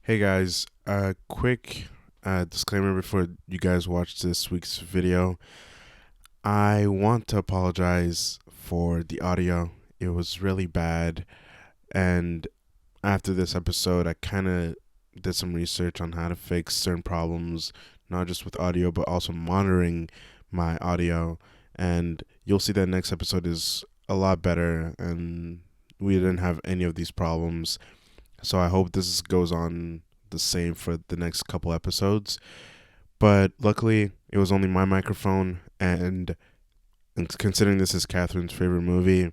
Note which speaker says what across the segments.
Speaker 1: Hey guys, quick disclaimer before you guys watch this week's video. I want to apologize for the audio. It was really bad, and after this episode, I kind of did some research on how to fix certain problems, not just with audio, but also monitoring my audio. And you'll see that next episode is a lot better, and we didn't have any of these problems. So I hope this goes on the same for the next couple episodes. But luckily, it was only my microphone, and considering this is Catherine's favorite movie,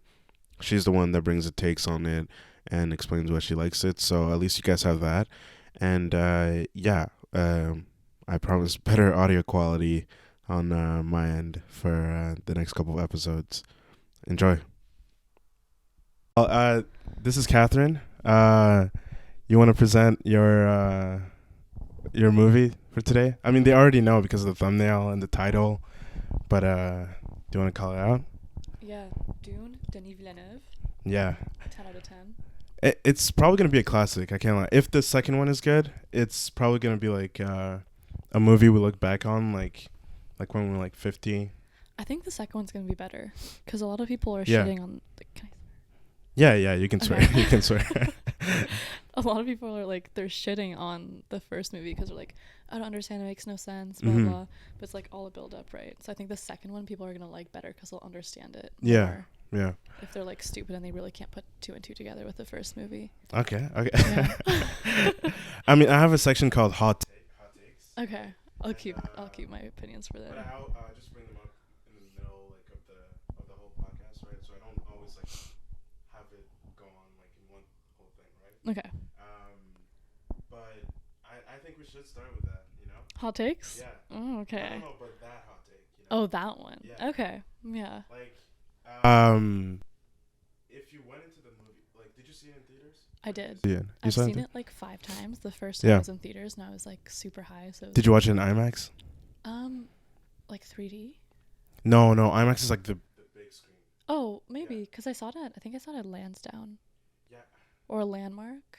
Speaker 1: she's the one that brings the takes on it and explains why she likes it. So at least you guys have that. And I promise better audio quality on my end for the next couple of episodes. Enjoy. This is Catherine. You want to present your movie for today? I mean, they already know because of the thumbnail and the title, but do you want to call it out?
Speaker 2: Yeah, Dune, Denis Villeneuve,
Speaker 1: Yeah.
Speaker 2: 10 out of 10.
Speaker 1: It's probably going to be a classic, I can't lie. If the second one is good, it's probably going to be like a movie we look back on like when we're like 50.
Speaker 2: I think the second one's going to be better because a lot of people are
Speaker 1: Yeah.
Speaker 2: shitting on... Can
Speaker 1: Yeah, you can swear.
Speaker 2: Okay.
Speaker 1: You can swear.
Speaker 2: a lot of people are like, they're shitting on the first movie because they're like, I don't understand, it makes no sense, blah,
Speaker 1: Mhm.
Speaker 2: blah. But it's like all a build up, right? So I think the second one people are going to like better because they'll understand it
Speaker 1: Yeah.
Speaker 2: more.
Speaker 1: Yeah.
Speaker 2: If they're like stupid and they really can't put two and two together with the first movie.
Speaker 1: Okay.
Speaker 2: Yeah.
Speaker 1: I mean, I have a section called hot takes.
Speaker 2: Okay. I'll keep my opinions for that.
Speaker 1: But I'll just bring them up in the middle like of the whole podcast, right? So I don't always like have it go on like in one whole thing, right?
Speaker 2: Okay.
Speaker 1: But I think we should start with that, you know?
Speaker 2: Hot takes?
Speaker 1: Yeah.
Speaker 2: Oh, okay.
Speaker 1: I don't know, but that hot take, you know?
Speaker 2: Oh, that one.
Speaker 1: Yeah.
Speaker 2: Okay. Yeah.
Speaker 1: Like, if you went into the movie, like, did you see it in theaters?
Speaker 2: I did.
Speaker 1: Yeah.
Speaker 2: I've seen it like 5 times. The first time
Speaker 1: Yeah.
Speaker 2: I was in theaters and I was like super high. So
Speaker 1: Did you watch it in IMAX?
Speaker 2: like 3D?
Speaker 1: No, IMAX is like the big screen.
Speaker 2: Oh, maybe because I saw it. I think I saw it at Lansdowne.
Speaker 1: Yeah.
Speaker 2: Or Landmark.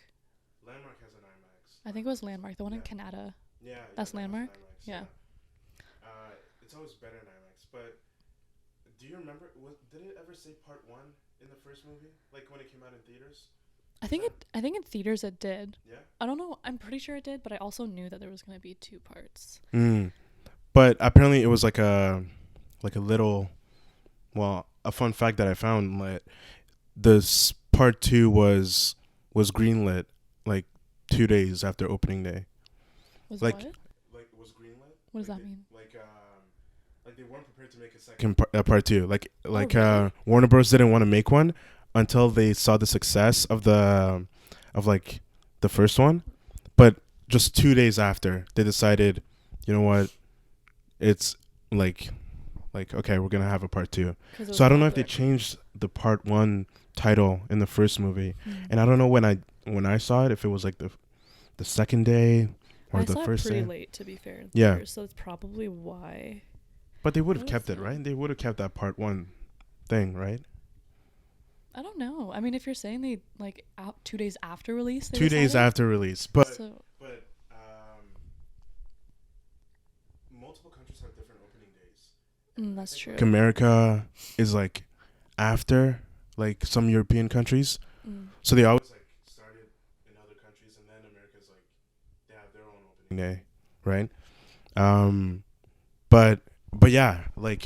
Speaker 1: Landmark has an IMAX.
Speaker 2: I think it was Landmark, the one in
Speaker 1: Yeah.
Speaker 2: Canada.
Speaker 1: Yeah.
Speaker 2: That's
Speaker 1: that one's
Speaker 2: Landmark?
Speaker 1: IMAX,
Speaker 2: Yeah.
Speaker 1: It's always better in IMAX, but do you remember? Did it ever say part 1 in the first movie? Like when it came out in theaters?
Speaker 2: I think in theaters it did.
Speaker 1: Yeah.
Speaker 2: I don't know. I'm pretty sure it did, but I also knew that there was going to be 2 parts.
Speaker 1: But apparently it was like a little, well, a fun fact that I found that this part 2 was greenlit like 2 days after opening day.
Speaker 2: Was
Speaker 1: Like-
Speaker 2: what?
Speaker 1: Like it was greenlit.
Speaker 2: What does that mean?
Speaker 1: Like they weren't prepared to make a second part 2. Like
Speaker 2: really?
Speaker 1: Warner Bros didn't want to make one until they saw the success of the first one, but just 2 days after they decided, you know what, it's like okay, we're gonna have a part 2. So I don't know if they changed the part 1 title in the first movie, and I don't know when I saw it if it was like the second day or
Speaker 2: I
Speaker 1: the
Speaker 2: saw
Speaker 1: first
Speaker 2: it pretty
Speaker 1: day.
Speaker 2: late, to be fair. In
Speaker 1: Yeah.
Speaker 2: theaters, so that's probably why.
Speaker 1: But they would have
Speaker 2: What
Speaker 1: kept
Speaker 2: was
Speaker 1: it,
Speaker 2: that?
Speaker 1: right? They would have kept that part 1 thing, right?
Speaker 2: I don't know. I mean, if you're saying they like out 2 days after release, they
Speaker 1: 2 days
Speaker 2: decided?
Speaker 1: after release, but
Speaker 2: So
Speaker 1: multiple countries have different opening days.
Speaker 2: that's true.
Speaker 1: Like America is like after like some European countries, so they always like started in other countries, and then America's like they have their own opening day, right? But yeah, like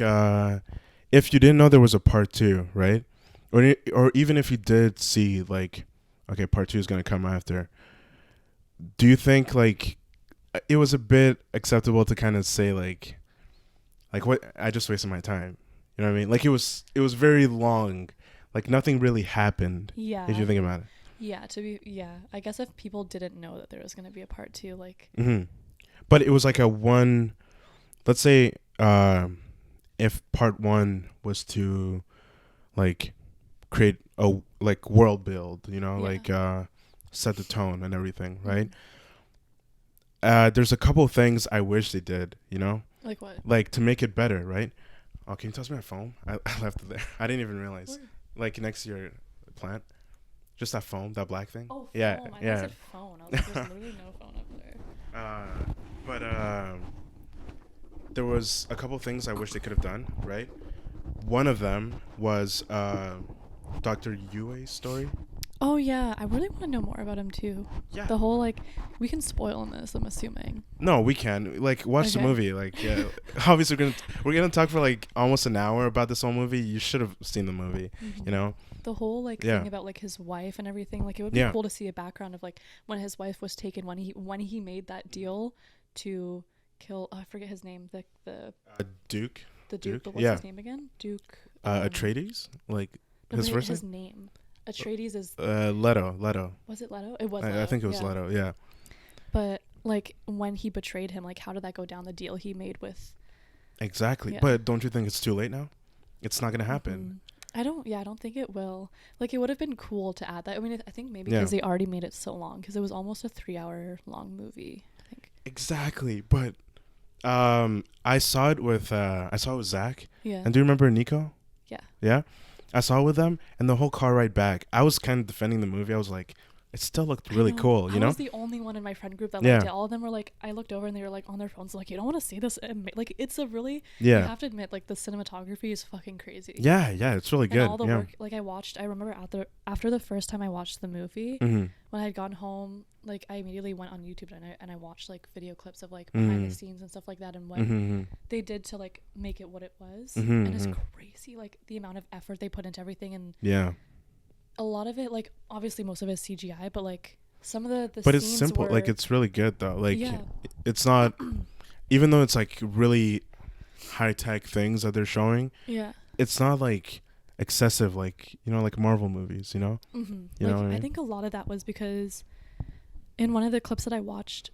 Speaker 1: if you didn't know there was a part 2, right? Or even if you did see like, okay, part 2 is gonna come after. Do you think like it was a bit acceptable to kind of say like what, I just wasted my time? You know what I mean? Like it was very long. Like nothing really happened.
Speaker 2: Yeah.
Speaker 1: If you think about it.
Speaker 2: Yeah. I guess if people didn't know that there was gonna be a part 2, like.
Speaker 1: But it was like a one. Let's say if part 1 was to like create a like world build, you know,
Speaker 2: Yeah.
Speaker 1: like set the tone and everything, right? There's a couple of things I wish they did, you know,
Speaker 2: Like what?
Speaker 1: like to make it better, right? Oh, can you toss me my phone? I left it there. I didn't even realize.
Speaker 2: Where?
Speaker 1: Like next to your plant. Just that foam, that black thing.
Speaker 2: Oh,
Speaker 1: Yeah,
Speaker 2: phone. I
Speaker 1: yeah.
Speaker 2: said phone. I was like, there's literally no phone.
Speaker 1: But there was a couple things I wish they could have done. Right. One of them was Dr. Yue's story.
Speaker 2: Oh yeah, I really want to know more about him too.
Speaker 1: Yeah.
Speaker 2: The whole like, we can spoil in this, I'm assuming.
Speaker 1: No, we can watch the
Speaker 2: Okay.
Speaker 1: movie. Yeah, obviously we're gonna talk for like almost an hour about this whole movie. You should have seen the movie.
Speaker 2: Mhm.
Speaker 1: You know.
Speaker 2: The whole like
Speaker 1: Yeah.
Speaker 2: thing about like his wife and everything, like it would be
Speaker 1: Yeah.
Speaker 2: cool to see a background of like when his wife was taken, when he made that deal to kill, I forget his name,
Speaker 1: Duke.
Speaker 2: the Duke,
Speaker 1: Duke?
Speaker 2: but what's
Speaker 1: Yeah.
Speaker 2: his name again? Duke.
Speaker 1: Atreides. Like
Speaker 2: No,
Speaker 1: his
Speaker 2: but
Speaker 1: first
Speaker 2: his
Speaker 1: name.
Speaker 2: name. Atreides is.
Speaker 1: Leto.
Speaker 2: Was it Leto? It was.
Speaker 1: I
Speaker 2: Leto,
Speaker 1: think it was
Speaker 2: yeah.
Speaker 1: Leto. Yeah.
Speaker 2: But like when he betrayed him, like how did that go down? The deal he made with.
Speaker 1: Exactly.
Speaker 2: Yeah.
Speaker 1: But don't you think it's too late now? It's not gonna happen.
Speaker 2: I don't think it will. Like it would have been cool to add that. I mean, I think maybe
Speaker 1: Yeah.
Speaker 2: because they already made it so long, because it was almost a 3-hour long movie, I think.
Speaker 1: Exactly. But I saw it with Zach.
Speaker 2: Yeah.
Speaker 1: And do you remember Nico?
Speaker 2: Yeah.
Speaker 1: Yeah. I saw it with them, and the whole car ride back, I was kind of defending the movie. I was like, it still looked really cool, you
Speaker 2: I
Speaker 1: know?
Speaker 2: was the only one in my friend group that
Speaker 1: Yeah.
Speaker 2: liked it. All of them were like, I looked over and they were like on their phones, like, you don't want to see this. Like, it's a really, you
Speaker 1: Yeah.
Speaker 2: have to admit, like, the cinematography is fucking crazy.
Speaker 1: Yeah, it's really
Speaker 2: And
Speaker 1: good.
Speaker 2: all the
Speaker 1: Yeah.
Speaker 2: work, like, I remember after the first time I watched the movie,
Speaker 1: Mm-hmm.
Speaker 2: when I had gone home, like, I immediately went on YouTube and I watched, like, video clips of, like, behind the scenes and stuff like that, and what
Speaker 1: Mm-hmm.
Speaker 2: they did to, like, make it what it was.
Speaker 1: Mhm,
Speaker 2: And it's
Speaker 1: mhm.
Speaker 2: crazy, like, the amount of effort they put into everything, and
Speaker 1: Yeah.
Speaker 2: a lot of it, like, obviously most of it is CGI, but, like, some of the
Speaker 1: But it's
Speaker 2: scenes
Speaker 1: simple.
Speaker 2: were,
Speaker 1: Like, it's really good, though. Like,
Speaker 2: yeah.
Speaker 1: it's not, even though it's, like, really high-tech things that they're showing,
Speaker 2: Yeah.
Speaker 1: it's not, like, excessive, like, like Marvel movies,
Speaker 2: Mm-hmm.
Speaker 1: You know what I mean?
Speaker 2: I think a lot of that was because in one of the clips that I watched,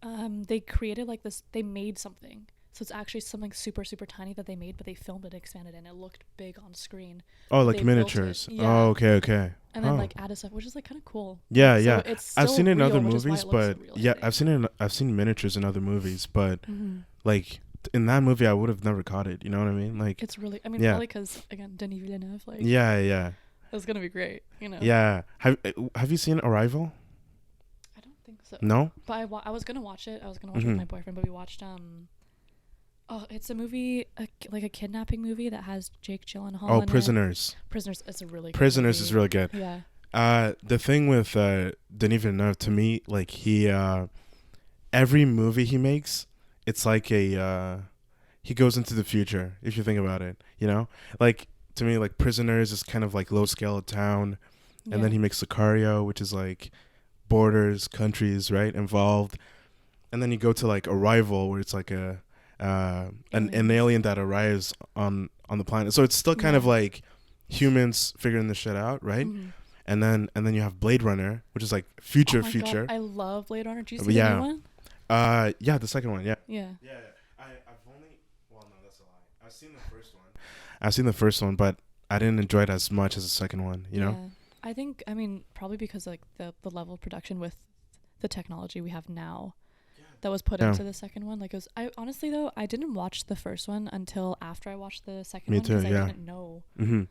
Speaker 2: they created like this. They made something, so it's actually something super super tiny that they made, but they filmed it, expanded, and it looked big on screen.
Speaker 1: Oh,
Speaker 2: They
Speaker 1: like
Speaker 2: built
Speaker 1: miniatures.
Speaker 2: it. Yeah.
Speaker 1: Oh, okay.
Speaker 2: And then
Speaker 1: Oh.
Speaker 2: like added stuff, which is like kind of cool.
Speaker 1: Yeah,
Speaker 2: So
Speaker 1: yeah.
Speaker 2: it's
Speaker 1: I've
Speaker 2: still
Speaker 1: seen it in
Speaker 2: real,
Speaker 1: other
Speaker 2: which is why
Speaker 1: movies,
Speaker 2: it looks
Speaker 1: but
Speaker 2: real,
Speaker 1: yeah,
Speaker 2: I
Speaker 1: I've seen miniatures in other movies, but
Speaker 2: think.
Speaker 1: like in that movie, I would have never caught it. You know what I mean? Like,
Speaker 2: It's really. I mean,
Speaker 1: Yeah.
Speaker 2: probably because again, Denis Villeneuve. Like,
Speaker 1: yeah.
Speaker 2: it's gonna be great. You know.
Speaker 1: Yeah. Have you seen Arrival?
Speaker 2: I don't think so.
Speaker 1: No.
Speaker 2: But I was gonna watch it. I was gonna watch it with my boyfriend, but we watched oh, it's a movie, like a kidnapping movie that has Jake Gyllenhaal.
Speaker 1: Oh,
Speaker 2: in it.
Speaker 1: Prisoners.
Speaker 2: Prisoners. It's a really good
Speaker 1: Prisoners
Speaker 2: movie.
Speaker 1: is really good.
Speaker 2: Yeah.
Speaker 1: The thing with Denis Villeneuve, to me, like he every movie he makes, it's like he goes into the future. If you think about it, like to me, like Prisoners is kind of like low scale town, and then he makes Sicario, which is like borders, countries, right, involved, and then you go to like Arrival, where it's like an alien that arrives on the planet. So it's still kind of like humans figuring this shit out, right?
Speaker 2: Mm-hmm.
Speaker 1: And then you have Blade Runner, which is like future.
Speaker 2: God, I love Blade Runner. Do you see
Speaker 1: Yeah.
Speaker 2: the new one?
Speaker 1: Yeah, the second one, yeah.
Speaker 2: Yeah.
Speaker 1: Yeah, I've only, well, no, that's a lie. I've seen the first one, but I didn't enjoy it as much as the second one, you know?
Speaker 2: I think, I mean, probably because like the level of production with the technology we have now that was put into the second one. Like, it was, I honestly though, I didn't watch the first one until after I watched the second
Speaker 1: Me
Speaker 2: one.
Speaker 1: too,
Speaker 2: Because
Speaker 1: yeah.
Speaker 2: I didn't know.
Speaker 1: Mm-hmm.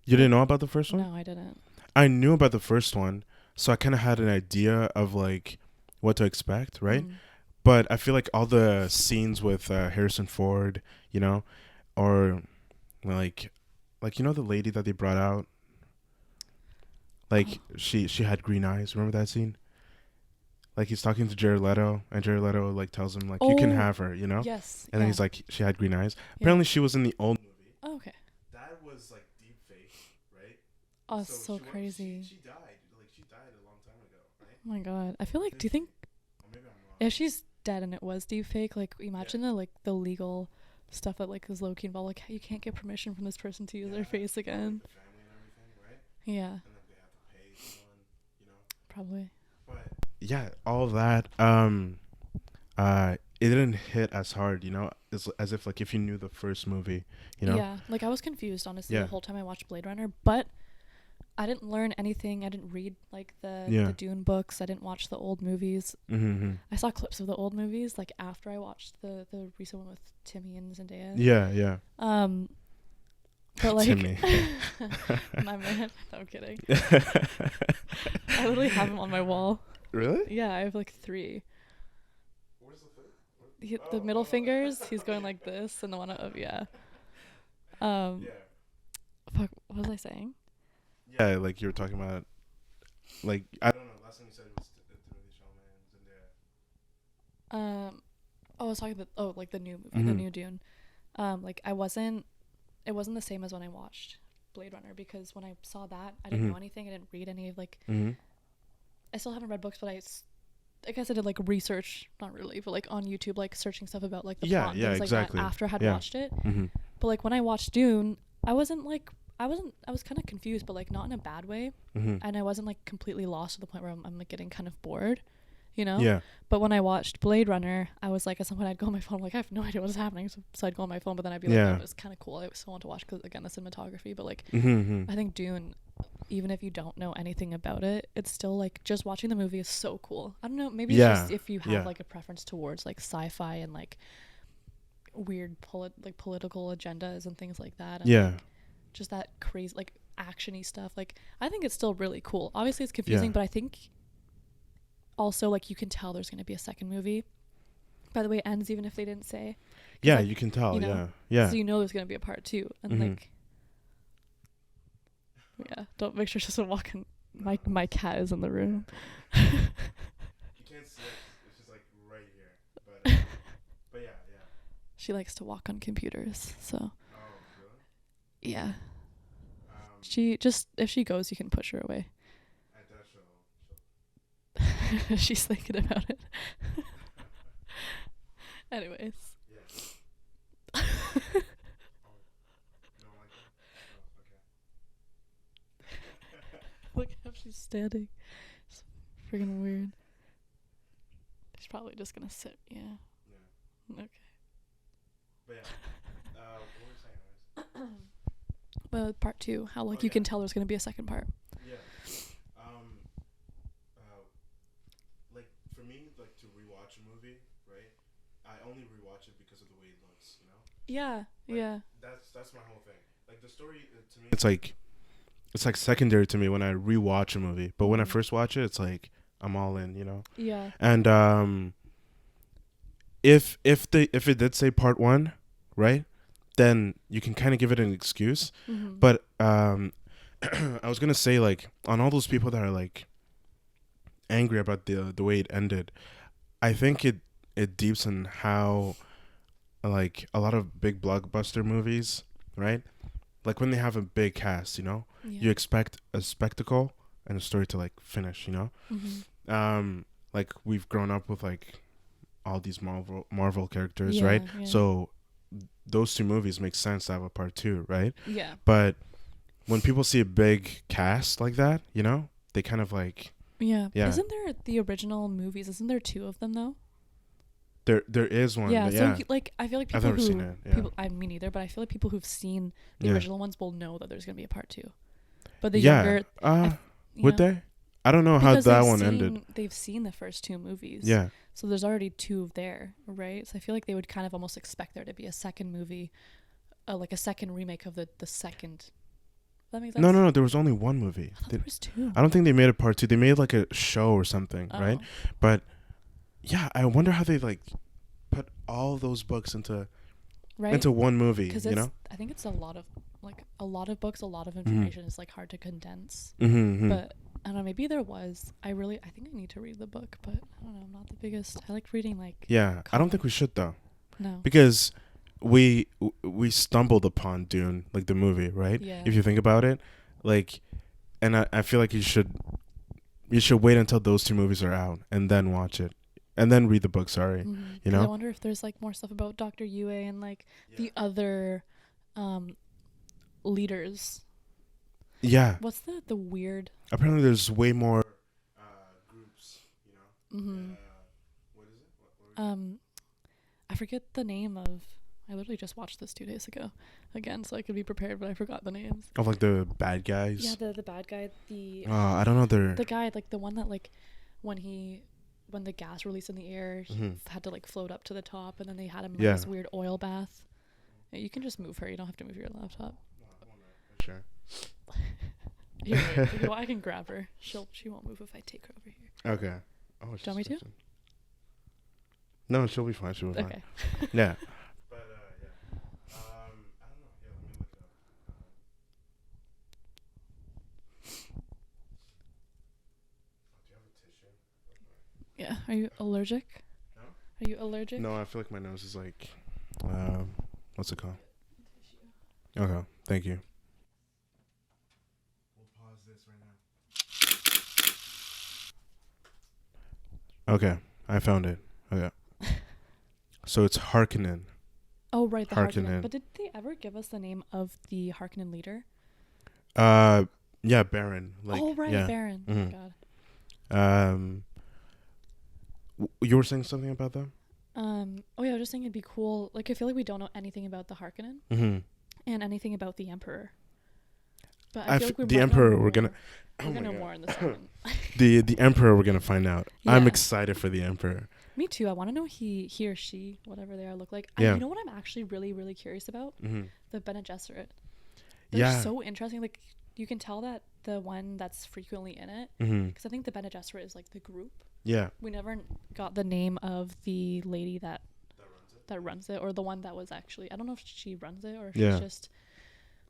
Speaker 1: You didn't know about the first one?
Speaker 2: No, I didn't.
Speaker 1: I knew about the first one, so I kind of had an idea of like what to expect, right?
Speaker 2: Mm.
Speaker 1: But I feel like all the scenes with Harrison Ford, or like the lady that they brought out, like she had green eyes. Remember that scene? Like he's talking to Jared Leto, and Jared Leto like tells him like you can have her,
Speaker 2: Yes.
Speaker 1: And then he's like, she had green eyes. Apparently, she was in the old movie.
Speaker 2: Oh, okay.
Speaker 1: That was like deep fake, right?
Speaker 2: Oh, so crazy.
Speaker 1: She died. Like she died a long time ago, right?
Speaker 2: Oh my god. I feel like, do you think
Speaker 1: Maybe I'm wrong.
Speaker 2: if she's dead and it was deep fake, like imagine the legal stuff that like is low key involved, like you can't get permission from this person to use their face again.
Speaker 1: The family and everything, right?
Speaker 2: Yeah.
Speaker 1: And then they have to pay someone,
Speaker 2: Probably.
Speaker 1: But yeah, all of that. It didn't hit as hard, as if like if you knew the first movie,
Speaker 2: Yeah. Like I was confused honestly the whole time I watched Blade Runner, but I didn't learn anything. I didn't read like the Dune books. I didn't watch the old movies.
Speaker 1: Mm-hmm.
Speaker 2: I saw clips of the old movies like after I watched the recent one with Timmy and Zendaya.
Speaker 1: Yeah.
Speaker 2: But like
Speaker 1: Timmy.
Speaker 2: my man. No, I'm kidding. I literally have him on my wall.
Speaker 1: Really?
Speaker 2: Yeah, I have like 3.
Speaker 1: Where's the third?
Speaker 2: the middle fingers. He's going like this, and the one of yeah. Um,
Speaker 1: Yeah.
Speaker 2: fuck. What was I saying?
Speaker 1: Yeah, like you were talking about, like I don't know. Last time you said it was Timothy Chalamet was in there.
Speaker 2: I was talking about like the new movie, the
Speaker 1: Mm-hmm.
Speaker 2: new Dune. Like I wasn't. It wasn't the same as when I watched Blade Runner, because when I saw that, I didn't
Speaker 1: Mm-hmm.
Speaker 2: know anything. I didn't read any of like.
Speaker 1: Mm-hmm.
Speaker 2: I still haven't read books, but I guess I did like research, not really, but like on YouTube, like searching stuff about like the plot and things
Speaker 1: Exactly.
Speaker 2: like that after I had
Speaker 1: Yeah.
Speaker 2: watched it.
Speaker 1: Mm-hmm.
Speaker 2: But like when I watched Dune, I wasn't like I was kind of confused, but like not in a bad way,
Speaker 1: Mm-hmm.
Speaker 2: and I wasn't like completely lost to the point where I'm like getting kind of bored, you know.
Speaker 1: Yeah.
Speaker 2: But when I watched Blade Runner, I was like, at some point I'd go on my phone, I'm like, I have no idea what's happening, so I'd go on my phone, but then I'd be like,
Speaker 1: Yeah.
Speaker 2: oh, it's kind of cool. I still want to watch because again, the cinematography. But like,
Speaker 1: Mm-hmm.
Speaker 2: I think Dune, even if you don't know anything about it, it's still like just watching the movie is so cool. I don't know, maybe it's just if you have like a preference towards like sci-fi and like weird political agendas and things like that, and like, just that crazy like actiony stuff. Like I think it's still really cool. Obviously it's confusing, but I think also like you can tell there's going to be a second movie. By the way, it ends even if they didn't say.
Speaker 1: Yeah,
Speaker 2: like,
Speaker 1: you can tell.
Speaker 2: you know,
Speaker 1: Yeah.
Speaker 2: so you know there's going to be a part 2, and like don't make sure she doesn't walk in. My cat is in the room.
Speaker 1: You can't see it. It's just like right here. But yeah.
Speaker 2: She likes to walk on computers, so.
Speaker 1: Oh, really?
Speaker 2: Yeah. She just, if she goes, you can push her away.
Speaker 1: I doubt she'll.
Speaker 2: She's thinking about it. Anyways.
Speaker 1: Yeah. Oh, you don't like that? Oh, okay.
Speaker 2: Look how she's standing. It's freaking weird. She's probably just gonna sit. Yeah. Okay.
Speaker 1: But yeah. What were we saying,
Speaker 2: But part 2, how like you can tell there's gonna be a second part.
Speaker 1: Yeah. Like for me, like to rewatch a movie, right? I only rewatch it because of the way it looks, you know.
Speaker 2: Yeah.
Speaker 1: Like,
Speaker 2: yeah.
Speaker 1: That's my whole thing. Like the story to me, it's like secondary to me when I rewatch a movie. But when I first watch it, it's like I'm all in, you know.
Speaker 2: Yeah.
Speaker 1: And if it did say part 1, right, then you can kind of give it an excuse.
Speaker 2: Mm-hmm.
Speaker 1: But I was gonna say, like, on all those people that are like angry about the way it ended, I think it deeps in how like a lot of big blockbuster movies, right? Like when they have a big cast, you know, you expect a spectacle and a story to like finish, you know.
Speaker 2: Mm-hmm.
Speaker 1: Like we've grown up with like all these Marvel characters, right?
Speaker 2: Yeah.
Speaker 1: So those 2 movies make sense to have a part 2, right?
Speaker 2: Yeah.
Speaker 1: But when people see a big cast like that, you know, they kind of like
Speaker 2: Yeah. Isn't there the original movies? Isn't there 2 of them though?
Speaker 1: There is one.
Speaker 2: Yeah.
Speaker 1: But
Speaker 2: So like I feel like people
Speaker 1: I've never seen it. Yeah.
Speaker 2: people I mean neither, but I feel like people who've seen the original ones will know that there's gonna be a part 2. But the younger,
Speaker 1: would they? I don't know how that one ended.
Speaker 2: They've seen the first 2 movies.
Speaker 1: Yeah.
Speaker 2: So there's already 2 there, right? So I feel like they would kind of almost expect there to be a second movie, like a second remake of the second. Does that make sense?
Speaker 1: No. There was only 1 movie.
Speaker 2: I thought there was 2.
Speaker 1: I don't think they made a part 2. They made like a show or something, right? But yeah, I wonder how they like put all those books into one movie. You know,
Speaker 2: I think it's a lot of books, a lot of information is like hard to condense.
Speaker 1: Mm-hmm.
Speaker 2: But I don't know, maybe there was. I think I need to read the book, but I don't know, I'm not the biggest. I like reading like.
Speaker 1: Yeah, I don't think we should though.
Speaker 2: No.
Speaker 1: Because we stumbled upon Dune, like the movie, right?
Speaker 2: Yeah.
Speaker 1: If you think about it, like, and I feel like you should wait until those 2 movies are out and then watch it, and then read the book. Sorry, you know.
Speaker 2: I wonder if there's like more stuff about Dr. Yue and like the other leaders.
Speaker 1: Yeah.
Speaker 2: What's the weird?
Speaker 1: Apparently, there's way more groups. You know.
Speaker 2: Mm-hmm.
Speaker 1: What is it?
Speaker 2: I forget the name of. I literally just watched this 2 days ago, again, so I could be prepared, but I forgot the names.
Speaker 1: Of like the bad guys.
Speaker 2: Yeah, the bad guy.
Speaker 1: I don't know.
Speaker 2: The guy, like the one that like when the gas released in the air, he had to like float up to the top, and then they had him in like, this weird oil bath. Yeah, you can just move her. You don't have to move your laptop.
Speaker 1: Sure.
Speaker 2: Here, I can grab her. She won't move if I take her over here.
Speaker 1: Okay. Oh,
Speaker 2: do you want me to?
Speaker 1: No, she'll be fine. She'll be fine.
Speaker 2: Okay.
Speaker 1: Yeah. But yeah. I don't know. Yeah, let me look it up. Do you have a tissue?
Speaker 2: Yeah. Are you allergic?
Speaker 1: No.
Speaker 2: Are you allergic?
Speaker 1: No, I feel like my nose is like, what's it called? Okay, thank you. We'll pause this right now. Okay, I found it. Okay. So it's Harkonnen.
Speaker 2: Oh, right, the Harkonnen.
Speaker 1: Harkonnen.
Speaker 2: But did they ever give us the name of the Harkonnen leader?
Speaker 1: Yeah, Baron. Like,
Speaker 2: oh, right,
Speaker 1: yeah.
Speaker 2: Baron.
Speaker 1: Mhm.
Speaker 2: Oh, my God.
Speaker 1: You were saying something about them?
Speaker 2: Oh, yeah, I was just saying it'd be cool. Like, I feel like we don't know anything about the Harkonnen
Speaker 1: Mm-hmm.
Speaker 2: and anything about the Emperor. But
Speaker 1: I
Speaker 2: I feel like we're
Speaker 1: the
Speaker 2: gonna
Speaker 1: Emperor,
Speaker 2: know
Speaker 1: we're gonna.
Speaker 2: We're
Speaker 1: Oh my
Speaker 2: gonna know
Speaker 1: God.
Speaker 2: more in the second.
Speaker 1: The Emperor, we're gonna find out. I'm
Speaker 2: Yeah.
Speaker 1: excited for the Emperor.
Speaker 2: Me too. I want to know he or she, whatever they are, look like.
Speaker 1: Yeah.
Speaker 2: You know what I'm actually really, really curious about?
Speaker 1: Mm-hmm.
Speaker 2: The Bene Gesserit. They're
Speaker 1: Yeah.
Speaker 2: so interesting. Like, you can tell that the one that's frequently in it,
Speaker 1: Mm-hmm.
Speaker 2: because I think the Bene Gesserit is like the group.
Speaker 1: Yeah.
Speaker 2: We never got the name of the lady that runs it, or the one that was actually, I don't know if she runs it or if
Speaker 1: Yeah.
Speaker 2: she's just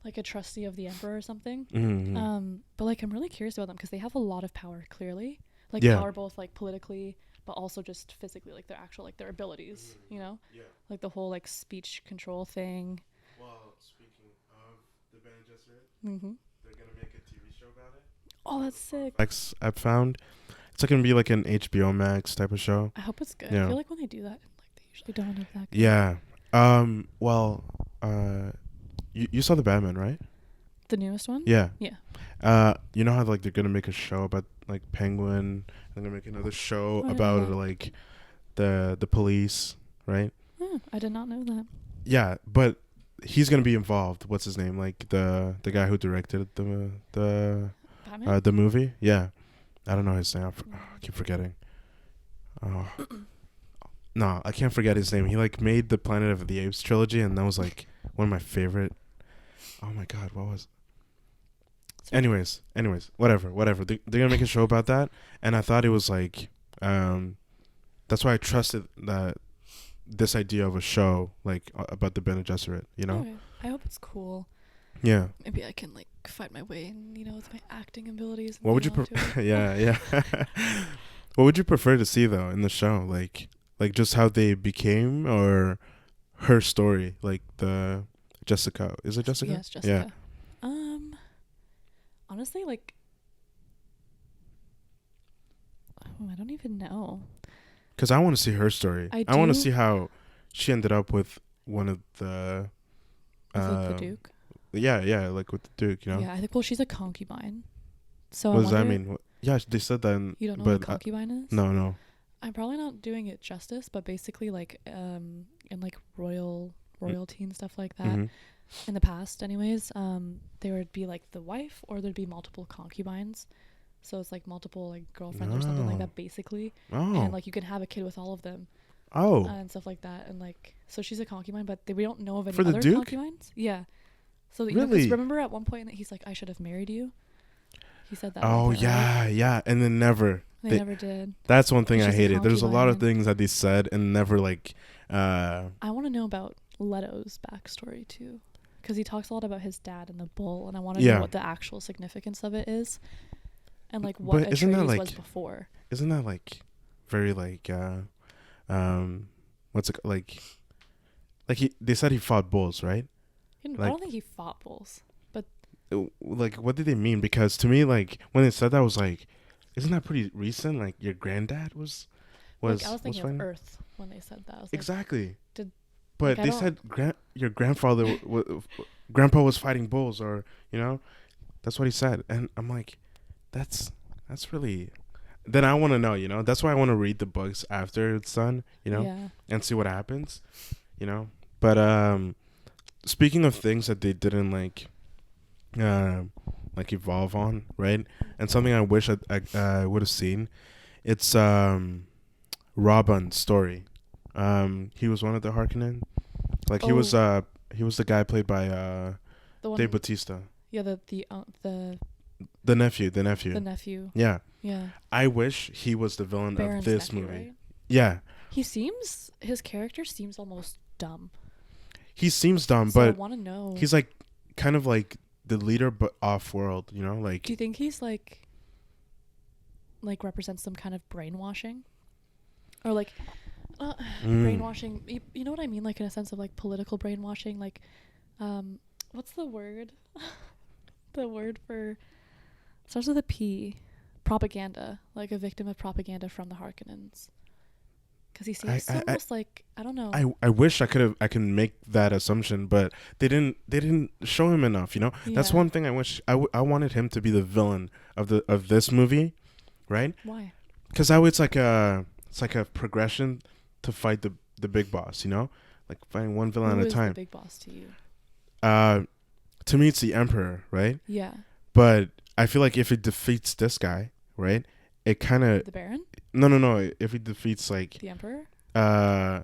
Speaker 2: like a trustee of the Emperor or something.
Speaker 1: Mm-hmm.
Speaker 2: But like, I'm really curious about them because they have a lot of power, clearly. Like,
Speaker 1: Yeah.
Speaker 2: power both like politically, but also just physically, like their actual, like their abilities, you know?
Speaker 1: Yeah.
Speaker 2: Like the whole like speech control thing.
Speaker 1: Well, speaking of the Bene Gesserit,
Speaker 2: Mm-hmm.
Speaker 1: they're gonna make a TV show about it.
Speaker 2: Oh, that's sick.
Speaker 1: I've found it's like gonna be like an HBO Max type of show.
Speaker 2: I hope it's good.
Speaker 1: Yeah.
Speaker 2: I feel like when they do that, like they usually don't end up that good.
Speaker 1: Yeah. Well, you saw the Batman, right?
Speaker 2: The newest one?
Speaker 1: Yeah.
Speaker 2: Yeah.
Speaker 1: You know how like they're gonna make a show about like Penguin. They're gonna make another show
Speaker 2: Oh, I didn't
Speaker 1: about
Speaker 2: know that.
Speaker 1: like the police, right?
Speaker 2: Oh, I did not know that.
Speaker 1: Yeah, but he's gonna be involved. What's his name? Like the guy who directed
Speaker 2: Batman?
Speaker 1: the movie. Yeah, I don't know his name. I keep forgetting. Oh, no, I can't forget his name. He like made the Planet of the Apes trilogy, and that was like one of my favorite. Oh my God, what was? Anyways, whatever. They're gonna make a show about that, and I thought it was like, that's why I trusted that this idea of a show like about the Bene Gesserit. You know?
Speaker 2: Okay. I hope it's cool.
Speaker 1: Yeah.
Speaker 2: Maybe I can like fight my way and, you know, with my acting abilities. And
Speaker 1: What would you yeah. What would you prefer to see though in the show? Like just how they became, or her story, like the Jessica. Is it Jessica?
Speaker 2: Yes, Jessica. Honestly, like, I don't even know.
Speaker 1: Because I want to see her story.
Speaker 2: I
Speaker 1: want to
Speaker 2: do-
Speaker 1: see how she ended up with one of the.
Speaker 2: Is it the Duke?
Speaker 1: Yeah, like with the Duke, you know.
Speaker 2: Yeah, I think. Well, she's a concubine. So
Speaker 1: What
Speaker 2: I
Speaker 1: does that
Speaker 2: wonder-
Speaker 1: mean? Yeah, they said that.
Speaker 2: You don't know
Speaker 1: but
Speaker 2: what a concubine is?
Speaker 1: no.
Speaker 2: I'm probably not doing it justice, but basically, like, in like royalty and stuff like that.
Speaker 1: Mm-hmm.
Speaker 2: In the past, anyways, there would be like the wife, or there'd be multiple concubines. So it's like multiple like girlfriends or something like
Speaker 1: Oh.
Speaker 2: that, basically.
Speaker 1: Oh.
Speaker 2: And like you can have a kid with all of them.
Speaker 1: Oh.
Speaker 2: And stuff like that. And like, so she's a concubine, but we don't know of any
Speaker 1: For the
Speaker 2: other
Speaker 1: Duke?
Speaker 2: concubines. Yeah. So you know, 'cause
Speaker 1: Really?
Speaker 2: remember at one point that he's like, I should have married you. He said that.
Speaker 1: Oh
Speaker 2: like that, right?
Speaker 1: yeah, and then never.
Speaker 2: They never did.
Speaker 1: That's one thing I
Speaker 2: She's a
Speaker 1: hated. There's a lot of
Speaker 2: concubine.
Speaker 1: things that they said and never like.
Speaker 2: I want to know about Leto's backstory too, because he talks a lot about his dad and the bull, and I want to
Speaker 1: Yeah.
Speaker 2: know what the actual significance of it is, and like what
Speaker 1: But isn't that,
Speaker 2: Atreides
Speaker 1: like-
Speaker 2: was before.
Speaker 1: Isn't that like very like what's it like they said he fought bulls, right?
Speaker 2: I
Speaker 1: like-
Speaker 2: don't think he fought bulls.
Speaker 1: Like what did they mean? Because to me, like when they said that, I was like, isn't that pretty recent? Like your granddad was
Speaker 2: Like, I was thinking
Speaker 1: fighting?
Speaker 2: of Earth when they said that. I was
Speaker 1: Exactly.
Speaker 2: Did-
Speaker 1: But
Speaker 2: like, I
Speaker 1: they
Speaker 2: don't-
Speaker 1: said your grandfather grandpa was fighting bulls, or you know, that's what he said, and I'm like, that's really. Then I want to know, you know. That's why I want to read the books after it's done, you know,
Speaker 2: Yeah.
Speaker 1: and see what happens, you know. But speaking of things that they didn't like evolve on, right? And something I wish I would have seen, it's Robin's story. He was one of the Harkonnen. Like he was the guy played by
Speaker 2: The one.
Speaker 1: Dave Bautista,
Speaker 2: Yeah. The
Speaker 1: the nephew.
Speaker 2: nephew.
Speaker 1: Yeah,
Speaker 2: Yeah.
Speaker 1: I wish he was the villain
Speaker 2: Baron's
Speaker 1: of this
Speaker 2: nephew,
Speaker 1: movie.
Speaker 2: right?
Speaker 1: Yeah,
Speaker 2: his character seems almost dumb.
Speaker 1: He seems dumb,
Speaker 2: So I
Speaker 1: but
Speaker 2: want to know.
Speaker 1: he's like kind of like the leader, but off world. You know,
Speaker 2: Do
Speaker 1: like
Speaker 2: you think he's like represents some kind of brainwashing, or like
Speaker 1: mm,
Speaker 2: brainwashing? You know what I mean? Like in a sense of like political brainwashing. Like, what's the word? The word for starts with a P. Propaganda. Like a victim of propaganda from the Harkonnens. Because he
Speaker 1: I,
Speaker 2: seems
Speaker 1: I, I
Speaker 2: almost like I don't know.
Speaker 1: I wish I can make that assumption, but they didn't show him enough. You know, that's
Speaker 2: Yeah.
Speaker 1: one thing I wish I wanted him to be the villain of this movie, right?
Speaker 2: Why?
Speaker 1: Because it's like a progression to fight the big boss. You know, like fighting one villain
Speaker 2: Who
Speaker 1: at a
Speaker 2: is the
Speaker 1: time.
Speaker 2: big boss to you?
Speaker 1: Uh, to me, it's the Emperor, right?
Speaker 2: Yeah.
Speaker 1: But I feel like if it defeats this guy, right, it kind of
Speaker 2: The Baron?
Speaker 1: no. If he defeats like
Speaker 2: The Emperor?
Speaker 1: uh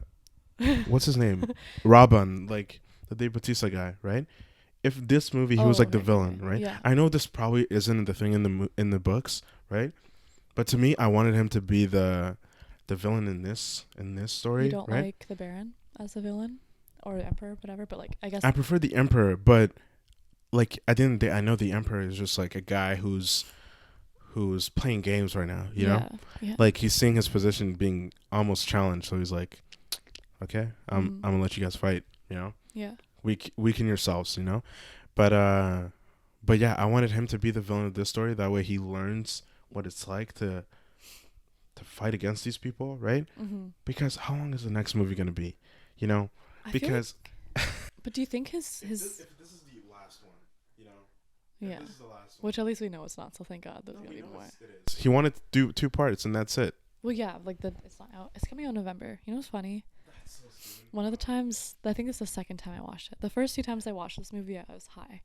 Speaker 1: what's his name? Robin, like the Dave Bautista guy, right? If this movie he was
Speaker 2: Oh,
Speaker 1: like the
Speaker 2: okay, okay.
Speaker 1: villain, right?
Speaker 2: Yeah.
Speaker 1: I know this probably isn't the thing in the books, right? But to me, I wanted him to be the villain in this
Speaker 2: You
Speaker 1: story,
Speaker 2: don't
Speaker 1: right?
Speaker 2: like the Baron as a villain? Or the Emperor, whatever, but like I guess
Speaker 1: I prefer the Emperor, but like at the end of the day, I know the Emperor is just like a guy who's playing games right now, you know?
Speaker 2: yeah. Yeah.
Speaker 1: Like he's seeing his position being almost challenged, so he's like, okay, I'm gonna let you guys fight, you know?
Speaker 2: Yeah.
Speaker 1: Weaken yourselves, you know. But yeah, I wanted him to be the villain of this story. That way, he learns what it's like to fight against these people, right?
Speaker 2: Mhm.
Speaker 1: Because how long is the next movie gonna be? You know,
Speaker 2: I feel
Speaker 1: because
Speaker 2: like, but do you think his
Speaker 1: if this is the last one, you know,
Speaker 2: yeah,
Speaker 1: this is the last one,
Speaker 2: which at least we know it's not. So thank God there's gonna be more.
Speaker 1: it is. He wanted to do 2 parts, and that's it.
Speaker 2: Well, yeah, like it's not out. It's coming out in November. You know what's funny?
Speaker 1: That's so soon.
Speaker 2: One of the times, I think it's the second time I watched it. The first 2 times I watched this movie, I was high.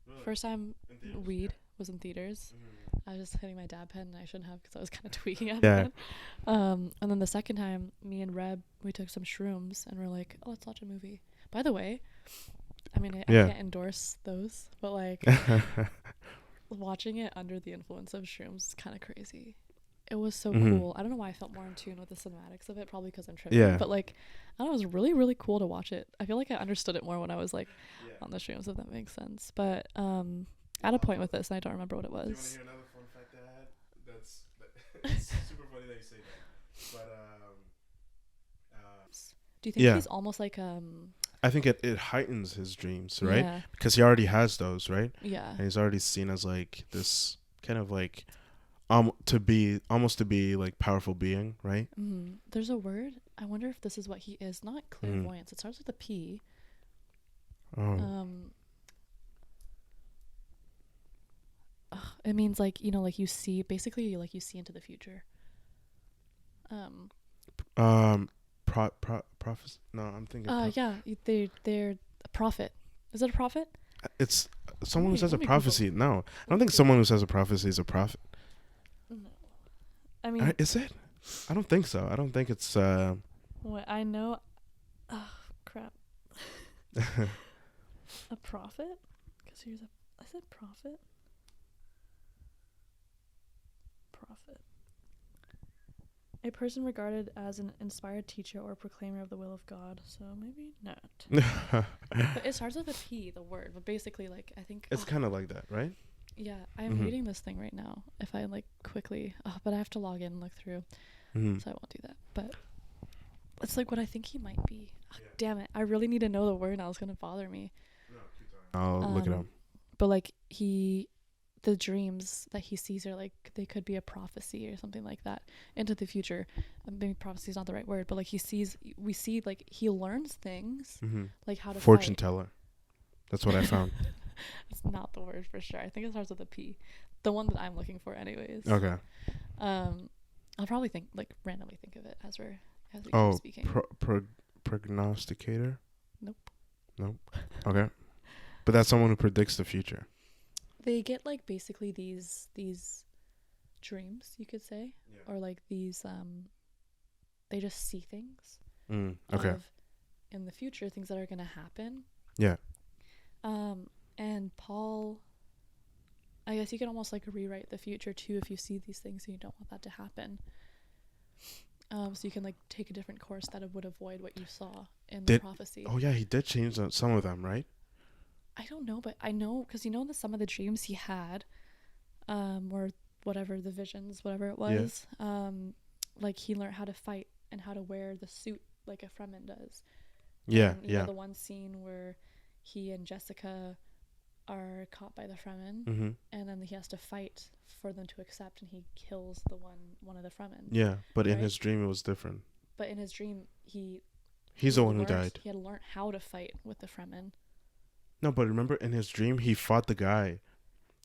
Speaker 1: Really?
Speaker 2: First time,
Speaker 1: In theaters?
Speaker 2: weed was in theaters.
Speaker 1: Mhm.
Speaker 2: I was just hitting my dab pen, and I shouldn't have because I was kind of tweaking at
Speaker 1: Yeah.
Speaker 2: it. And then the second time, me and Reb, we took some shrooms, and we're like, oh, let's watch a movie. By the way, I mean, I
Speaker 1: Yeah.
Speaker 2: can't endorse those, but like watching it under the influence of shrooms is kind of crazy. It was so
Speaker 1: Mhm.
Speaker 2: cool. I don't know why I felt more in tune with the cinematics of it, probably because I'm tripping.
Speaker 1: Yeah.
Speaker 2: But like, I don't know, it was really, really cool to watch it. I feel like I understood it more when I was like on the shrooms, if that makes sense. But I had a point with this, and I don't remember what it
Speaker 1: Do you want to
Speaker 2: was.
Speaker 1: hear another fun fact I had? It's super funny that you say that. But
Speaker 2: Do you think
Speaker 1: yeah,
Speaker 2: he's almost like
Speaker 1: I think it heightens his dreams, right?
Speaker 2: yeah,
Speaker 1: Because he already has those, right?
Speaker 2: yeah.
Speaker 1: And he's already seen as like this kind of like to be like powerful being, right?
Speaker 2: There's a word. I wonder if this is what he is. Not clairvoyance. It starts with a P.
Speaker 1: Oh.
Speaker 2: It means like, you know, like you see, basically like you see into the future.
Speaker 1: Prophecy. No, I'm thinking.
Speaker 2: Yeah, they're a prophet. Is it a prophet?
Speaker 1: It's someone who says a
Speaker 2: let me
Speaker 1: prophecy. No, I don't think someone who says a prophecy is a prophet.
Speaker 2: No. I mean,
Speaker 1: Is it? I don't think so. I don't think it's.
Speaker 2: what I know. Oh crap. A prophet? Because here's a. I said prophet. Prophet. A person regarded as an inspired teacher or proclaimer of the will of God. So maybe not. But it starts with a P, the word. But basically, like, I think.
Speaker 1: It's kind of like that, right?
Speaker 2: Yeah, I'm reading this thing right now. If I, like, quickly. But I have to log in and look through. So I won't do that. But it's like what I think he might be. Damn it. I really need to know the word now. It's going to bother me.
Speaker 1: I'll look it up.
Speaker 2: But, like, the dreams that he sees are like they could be a prophecy or something like that into the future. Maybe prophecy is not the right word, but like we see like he learns things like how to
Speaker 1: Fortune
Speaker 2: fight.
Speaker 1: teller. That's what I found.
Speaker 2: It's not the word for sure. I think it starts with a P, the one that I'm looking for, anyways.
Speaker 1: Okay.
Speaker 2: I'll probably randomly think of it as we keep speaking.
Speaker 1: Prognosticator.
Speaker 2: Nope.
Speaker 1: Okay, but that's someone who predicts the future.
Speaker 2: They get like basically these dreams, you could say, or like these they just see things
Speaker 1: Okay.
Speaker 2: of in the future, things that are going to happen.
Speaker 1: Yeah.
Speaker 2: And Paul, I guess you can almost like rewrite the future too if you see these things and you don't want that to happen. So you can like take a different course that would avoid what you saw in the
Speaker 1: Did
Speaker 2: prophecy.
Speaker 1: oh yeah, he did change some of them, right?
Speaker 2: I don't know, but I know because you know that some of the dreams he had, or whatever the visions, whatever it
Speaker 1: Yeah.
Speaker 2: was, like he learned how to fight and how to wear the suit like a Fremen does.
Speaker 1: Yeah,
Speaker 2: And you know
Speaker 1: yeah.
Speaker 2: the one scene where he and Jessica are caught by the Fremen,
Speaker 1: Mhm.
Speaker 2: and then he has to fight for them to accept, and he kills the one of the Fremen,
Speaker 1: Yeah, but in
Speaker 2: right?
Speaker 1: his dream it was different.
Speaker 2: But in his dream,
Speaker 1: He's the one who died.
Speaker 2: he had learned how to fight with the Fremen.
Speaker 1: No, but remember in his dream he fought the guy,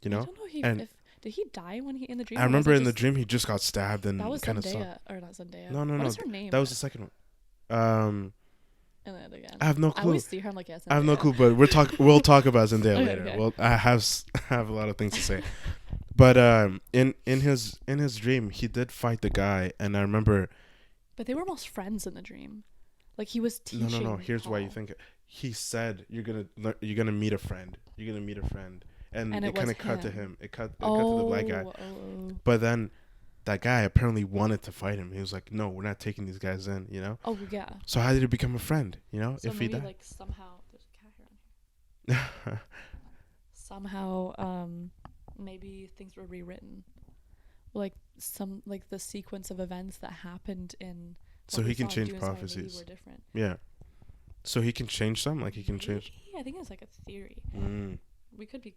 Speaker 1: you
Speaker 2: I
Speaker 1: know?
Speaker 2: don't know
Speaker 1: And
Speaker 2: if did he die when he in the dream,
Speaker 1: I
Speaker 2: or was
Speaker 1: remember
Speaker 2: it
Speaker 1: in the
Speaker 2: just
Speaker 1: dream he just got stabbed
Speaker 2: that
Speaker 1: and
Speaker 2: was
Speaker 1: kind of saw.
Speaker 2: Zendaya or not Zendaya?
Speaker 1: No, no,
Speaker 2: What
Speaker 1: no.
Speaker 2: is her name?
Speaker 1: That was the second one.
Speaker 2: And then again,
Speaker 1: I have no
Speaker 2: I
Speaker 1: clue.
Speaker 2: always see her. I'm like, yes,
Speaker 1: I have no
Speaker 2: Zendaya.
Speaker 1: clue, but we'll talk about Zendaya
Speaker 2: Okay,
Speaker 1: later.
Speaker 2: okay.
Speaker 1: Well, I have a lot of things to say. But in his dream he did fight the guy, and I remember.
Speaker 2: But they were almost friends in the dream. Like he was
Speaker 1: No, no,
Speaker 2: teaching.
Speaker 1: no. Here's why you
Speaker 2: Paul.
Speaker 1: think it. He said you're gonna meet a friend. You're gonna meet a friend, and
Speaker 2: And
Speaker 1: it
Speaker 2: it
Speaker 1: kind
Speaker 2: was
Speaker 1: of cut to
Speaker 2: him.
Speaker 1: him. It cut to the black guy.
Speaker 2: Oh.
Speaker 1: But then that guy apparently wanted to fight him. He was like, "No, we're not taking these guys in," you know?
Speaker 2: Oh yeah.
Speaker 1: So how did he become a friend, you know,
Speaker 2: So
Speaker 1: if he
Speaker 2: maybe
Speaker 1: died?
Speaker 2: like somehow there's a cat here on here. Somehow, maybe things were rewritten. Like some like the sequence of events that happened in
Speaker 1: So
Speaker 2: what we
Speaker 1: he can
Speaker 2: saw in
Speaker 1: change
Speaker 2: Dune maybe
Speaker 1: prophecies.
Speaker 2: were different.
Speaker 1: Yeah. So he can change them, like he can change.
Speaker 2: Maybe? I think it's like a theory.
Speaker 1: Mm.
Speaker 2: We could be,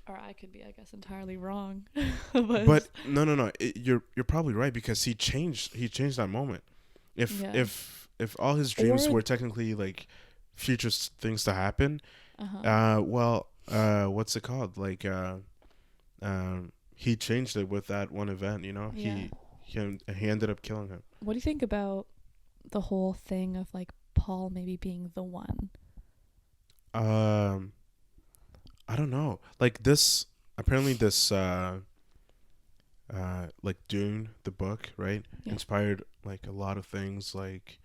Speaker 2: or I could be, I guess, entirely wrong. but
Speaker 1: But no, no, no. You're probably right because he changed that moment. If
Speaker 2: yeah.
Speaker 1: if all his dreams
Speaker 2: Or
Speaker 1: were technically like future things to happen, what's it called? Like he changed it with that one event. You know,
Speaker 2: yeah.
Speaker 1: he ended up killing him.
Speaker 2: What do you think about the whole thing of like Paul maybe being the one?
Speaker 1: I don't know. Like this, apparently this like Dune, the book, right?
Speaker 2: Yeah.
Speaker 1: Inspired like a lot of things, like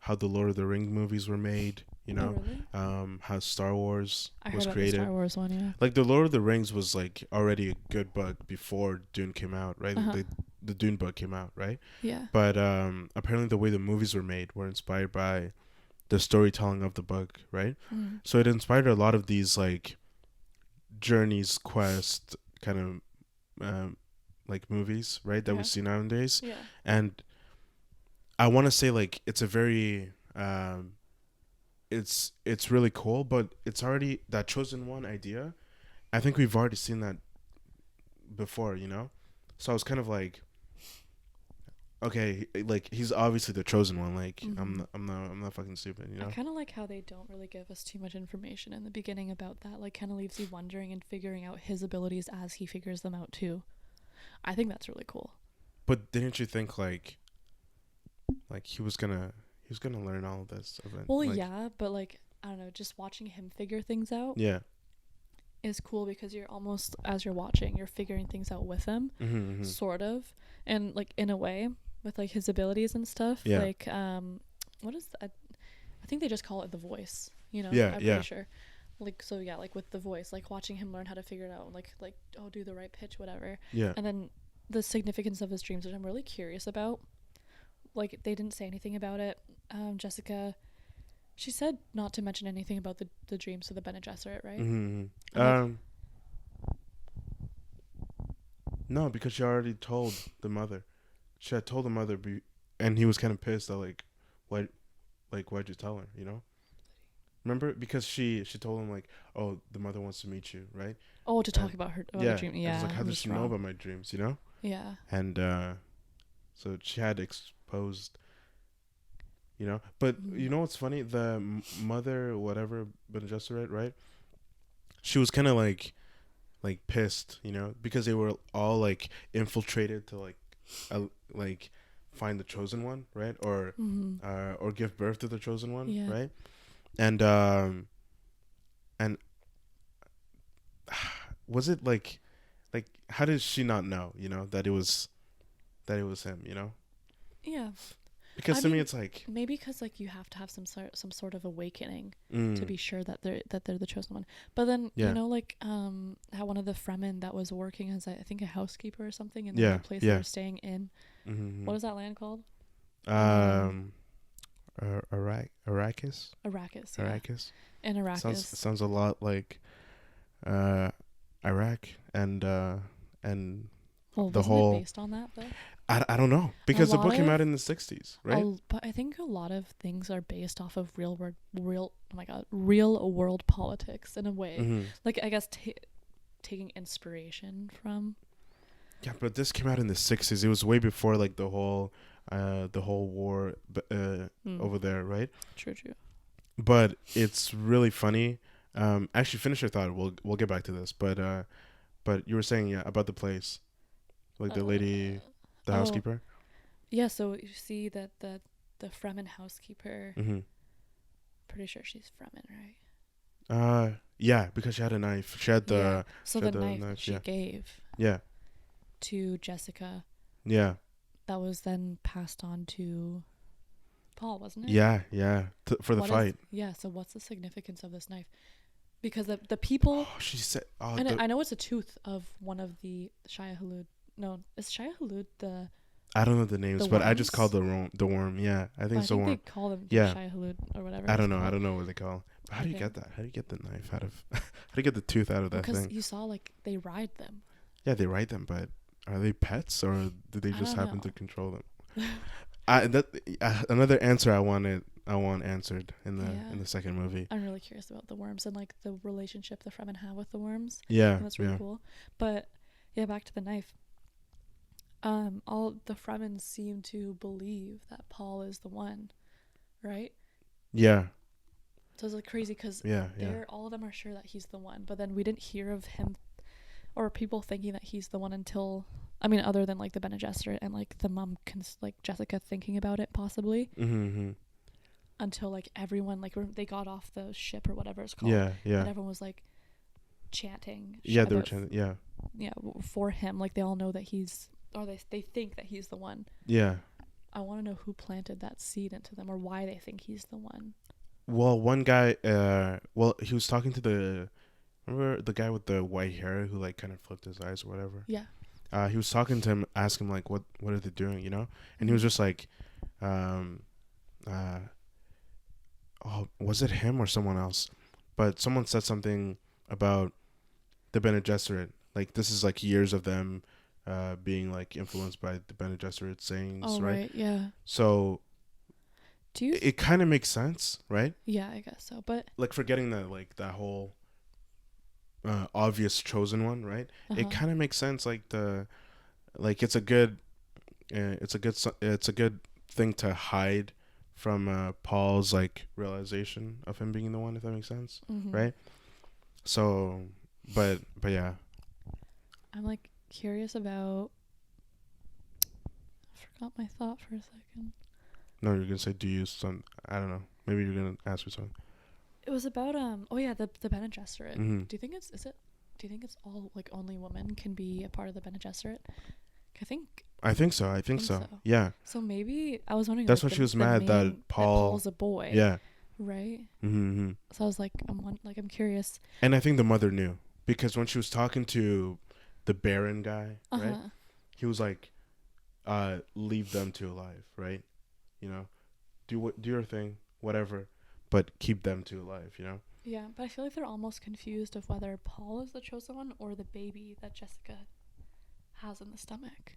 Speaker 1: how the Lord of the Ring movies were made. You know,
Speaker 2: Oh, really?
Speaker 1: how Star Wars
Speaker 2: I heard
Speaker 1: was
Speaker 2: about
Speaker 1: created.
Speaker 2: the Star Wars one, yeah.
Speaker 1: Like the Lord of the Rings was like already a good book before Dune came out, right?
Speaker 2: Uh-huh.
Speaker 1: The Dune book came out, right?
Speaker 2: Yeah.
Speaker 1: But apparently the way the movies were made were inspired by the storytelling of the book, right?
Speaker 2: Mm.
Speaker 1: So it inspired a lot of these like journeys, quest kind of like movies, right? That we
Speaker 2: Yeah.
Speaker 1: see nowadays,
Speaker 2: Yeah.
Speaker 1: and I want to say like it's a very it's really cool, but it's already that chosen one idea. I think we've already seen that before, you know. So I was kind of like, okay, like he's obviously the chosen one. Like
Speaker 2: Mhm.
Speaker 1: I'm not fucking stupid, you
Speaker 2: I
Speaker 1: know.
Speaker 2: kind of like how they don't really give us too much information in the beginning about that. Like, kind of leaves you wondering and figuring out his abilities as he figures them out too. I think that's really cool.
Speaker 1: But didn't you think like he was gonna learn all of this event?
Speaker 2: Well,
Speaker 1: like,
Speaker 2: yeah, but like I don't know, just watching him figure things out
Speaker 1: yeah.
Speaker 2: is cool because you're almost as you're watching, you're figuring things out with him,
Speaker 1: Mm-hmm.
Speaker 2: sort of, and like in a way with like his abilities and stuff.
Speaker 1: Yeah.
Speaker 2: Like what is that? I think they just call it the voice. You know,
Speaker 1: Yeah,
Speaker 2: I'm
Speaker 1: yeah.
Speaker 2: pretty sure. Like so, yeah, like with the voice, like watching him learn how to figure it out, like oh, do the right pitch, whatever,
Speaker 1: Yeah.
Speaker 2: and then the significance of his dreams, which I'm really curious about. Like they didn't say anything about it. Jessica, she said not to mention anything about the dreams of the Bene Gesserit, right?
Speaker 1: Mm-hmm.
Speaker 2: Like,
Speaker 1: No, because she already told the mother. She had told the mother, and he was kind of pissed that why, why'd you tell her? You know. Remember, because she told him like, oh, the mother wants to meet you, right?
Speaker 2: oh, to talk about her
Speaker 1: Yeah.
Speaker 2: the dream.
Speaker 1: And
Speaker 2: Yeah,
Speaker 1: it's like, how
Speaker 2: I'm
Speaker 1: does
Speaker 2: just
Speaker 1: she know
Speaker 2: wrong.
Speaker 1: about my dreams? You know.
Speaker 2: Yeah.
Speaker 1: And so she had exposed. You know, but
Speaker 2: Mhm.
Speaker 1: you know what's funny? The mother, whatever, Bene Gesserit, right? She was kind of like pissed, you know, because they were all like infiltrated to like find the chosen one, right?
Speaker 2: Mhm.
Speaker 1: Or give birth to the chosen one,
Speaker 2: Yeah.
Speaker 1: right? And and was it like how did she not know, you know, that it was him, you know?
Speaker 2: Yeah.
Speaker 1: Because
Speaker 2: I
Speaker 1: to me
Speaker 2: mean,
Speaker 1: it's like
Speaker 2: maybe because like you have to have some sort of awakening to
Speaker 1: mm,
Speaker 2: be sure that they're the chosen one. But then
Speaker 1: yeah.
Speaker 2: you know, like how one of the Fremen that was working as I think a housekeeper or something in
Speaker 1: Yeah,
Speaker 2: the place
Speaker 1: yeah.
Speaker 2: they were staying in,
Speaker 1: Mm-hmm.
Speaker 2: What is that land called? Um,
Speaker 1: Um, Arrakis.
Speaker 2: Arrakis. Yeah,
Speaker 1: Arrakis.
Speaker 2: in Arrakis.
Speaker 1: Sounds a lot like uh Iraq and
Speaker 2: Well,
Speaker 1: the
Speaker 2: wasn't it
Speaker 1: whole.
Speaker 2: based on that though?
Speaker 1: I don't know
Speaker 2: A
Speaker 1: because the
Speaker 2: lot
Speaker 1: book came
Speaker 2: of
Speaker 1: out in the 60s, right?
Speaker 2: But I think a lot of things are based off of oh my god, real world politics in a way.
Speaker 1: Mm-hmm.
Speaker 2: Like I guess taking inspiration from.
Speaker 1: Yeah, but this came out in the 60s. It was way before like the whole war over there, right?
Speaker 2: True, true.
Speaker 1: But it's really funny. Actually, finish your thought. We'll get back to this. But you were saying, yeah, about the place, like the lady,
Speaker 2: Uh,
Speaker 1: the
Speaker 2: oh,
Speaker 1: housekeeper.
Speaker 2: yeah. So you see that the Fremen housekeeper.
Speaker 1: Mm-hmm.
Speaker 2: Pretty sure she's Fremen, right?
Speaker 1: Yeah, because she had a knife.
Speaker 2: Yeah. So
Speaker 1: She
Speaker 2: the
Speaker 1: had the
Speaker 2: knife
Speaker 1: knife.
Speaker 2: she
Speaker 1: Yeah,
Speaker 2: gave
Speaker 1: yeah,
Speaker 2: to Jessica,
Speaker 1: yeah,
Speaker 2: that was then passed on to Paul, wasn't it?
Speaker 1: yeah, yeah. For the
Speaker 2: What is
Speaker 1: fight.
Speaker 2: yeah? So what's the significance of this knife? Because the people,
Speaker 1: Oh, she said. Oh,
Speaker 2: and I know it's a tooth of one of the Shia Hulud. No, is Shia Hulud
Speaker 1: I don't know the names,
Speaker 2: the
Speaker 1: but I just called
Speaker 2: worms?
Speaker 1: the worm. The worm. Yeah, I think
Speaker 2: But I
Speaker 1: it's the
Speaker 2: think they
Speaker 1: worm.
Speaker 2: call them
Speaker 1: Yeah,
Speaker 2: Shia Hulud or whatever
Speaker 1: I
Speaker 2: it's
Speaker 1: don't know. I
Speaker 2: called.
Speaker 1: don't know what they call. But how do you
Speaker 2: Okay.
Speaker 1: get that? How do you get the knife out of? How do you get the tooth out of that
Speaker 2: Because
Speaker 1: thing?
Speaker 2: you saw like they ride them.
Speaker 1: Yeah, they ride them, but are they pets or do they
Speaker 2: I
Speaker 1: just
Speaker 2: don't
Speaker 1: happen to
Speaker 2: know.
Speaker 1: control them? Another answer I want answered
Speaker 2: Yeah.
Speaker 1: in the second movie.
Speaker 2: I'm really curious about the worms and like the relationship the Fremen have with the worms.
Speaker 1: Yeah,
Speaker 2: And that's really
Speaker 1: yeah,
Speaker 2: cool. But yeah, back to the knife. All the Fremen seem to believe that Paul is the one, right?
Speaker 1: yeah,
Speaker 2: So it's like crazy because
Speaker 1: yeah, yeah,
Speaker 2: they're all of them are sure that he's the one, but then we didn't hear of him or people thinking that he's the one until I mean, other than like the Bene Gesserit and like the mom, like Jessica thinking about it possibly,
Speaker 1: mm-hmm.
Speaker 2: until like everyone like they got off the ship or whatever it's called,
Speaker 1: Yeah, yeah,
Speaker 2: and everyone was like chanting
Speaker 1: yeah. They were
Speaker 2: about
Speaker 1: chanting. Yeah,
Speaker 2: yeah for him. Like they all know that he's or they think that he's the one.
Speaker 1: yeah.
Speaker 2: I want to know who planted that seed into them or why they think he's the one.
Speaker 1: Well, one guy. Well, he was talking to the. Remember the guy with the white hair who like kind of flipped his eyes or whatever.
Speaker 2: Yeah.
Speaker 1: He was talking to him, asking him like, what are they doing, you know? And he
Speaker 2: Mm-hmm.
Speaker 1: was just like, um, oh, was it him or someone else? But someone said something about the Bene Gesserit. Like this is like years of them, being like influenced by the Bene Gesserit sayings,
Speaker 2: Oh
Speaker 1: right?
Speaker 2: right, yeah.
Speaker 1: So
Speaker 2: Do you?
Speaker 1: it kind of makes sense, right?
Speaker 2: Yeah, I guess so. But
Speaker 1: Like forgetting that like that whole obvious chosen one, right? It kind of makes sense. Like it's a good, it's a good thing to hide from Paul's like realization of him being the one, if that makes sense,
Speaker 2: mm-hmm.
Speaker 1: right? So, but yeah,
Speaker 2: I'm like curious about. I forgot my thought for a second.
Speaker 1: no, you're gonna say do you some? I don't know. Maybe you're gonna ask me something.
Speaker 2: It was about oh yeah the Bene Gesserit.
Speaker 1: Mm-hmm.
Speaker 2: Do you think it's is it? Do you think it's all like only women can be a part of the Bene Gesserit? I think
Speaker 1: I think so. I think so. Yeah.
Speaker 2: So maybe I was wondering.
Speaker 1: That's
Speaker 2: like,
Speaker 1: why she was mad that
Speaker 2: Paul's a boy.
Speaker 1: Yeah.
Speaker 2: Right.
Speaker 1: Mm-hmm.
Speaker 2: So I was like, I'm curious.
Speaker 1: And I think the mother knew because when she was talking to the Baron guy, right? He was like, leave them two alive, right? You know, do your thing, whatever, but keep them two alive, you know?
Speaker 2: Yeah, but I feel like they're almost confused of whether Paul is the chosen one or the baby that Jessica has in the stomach.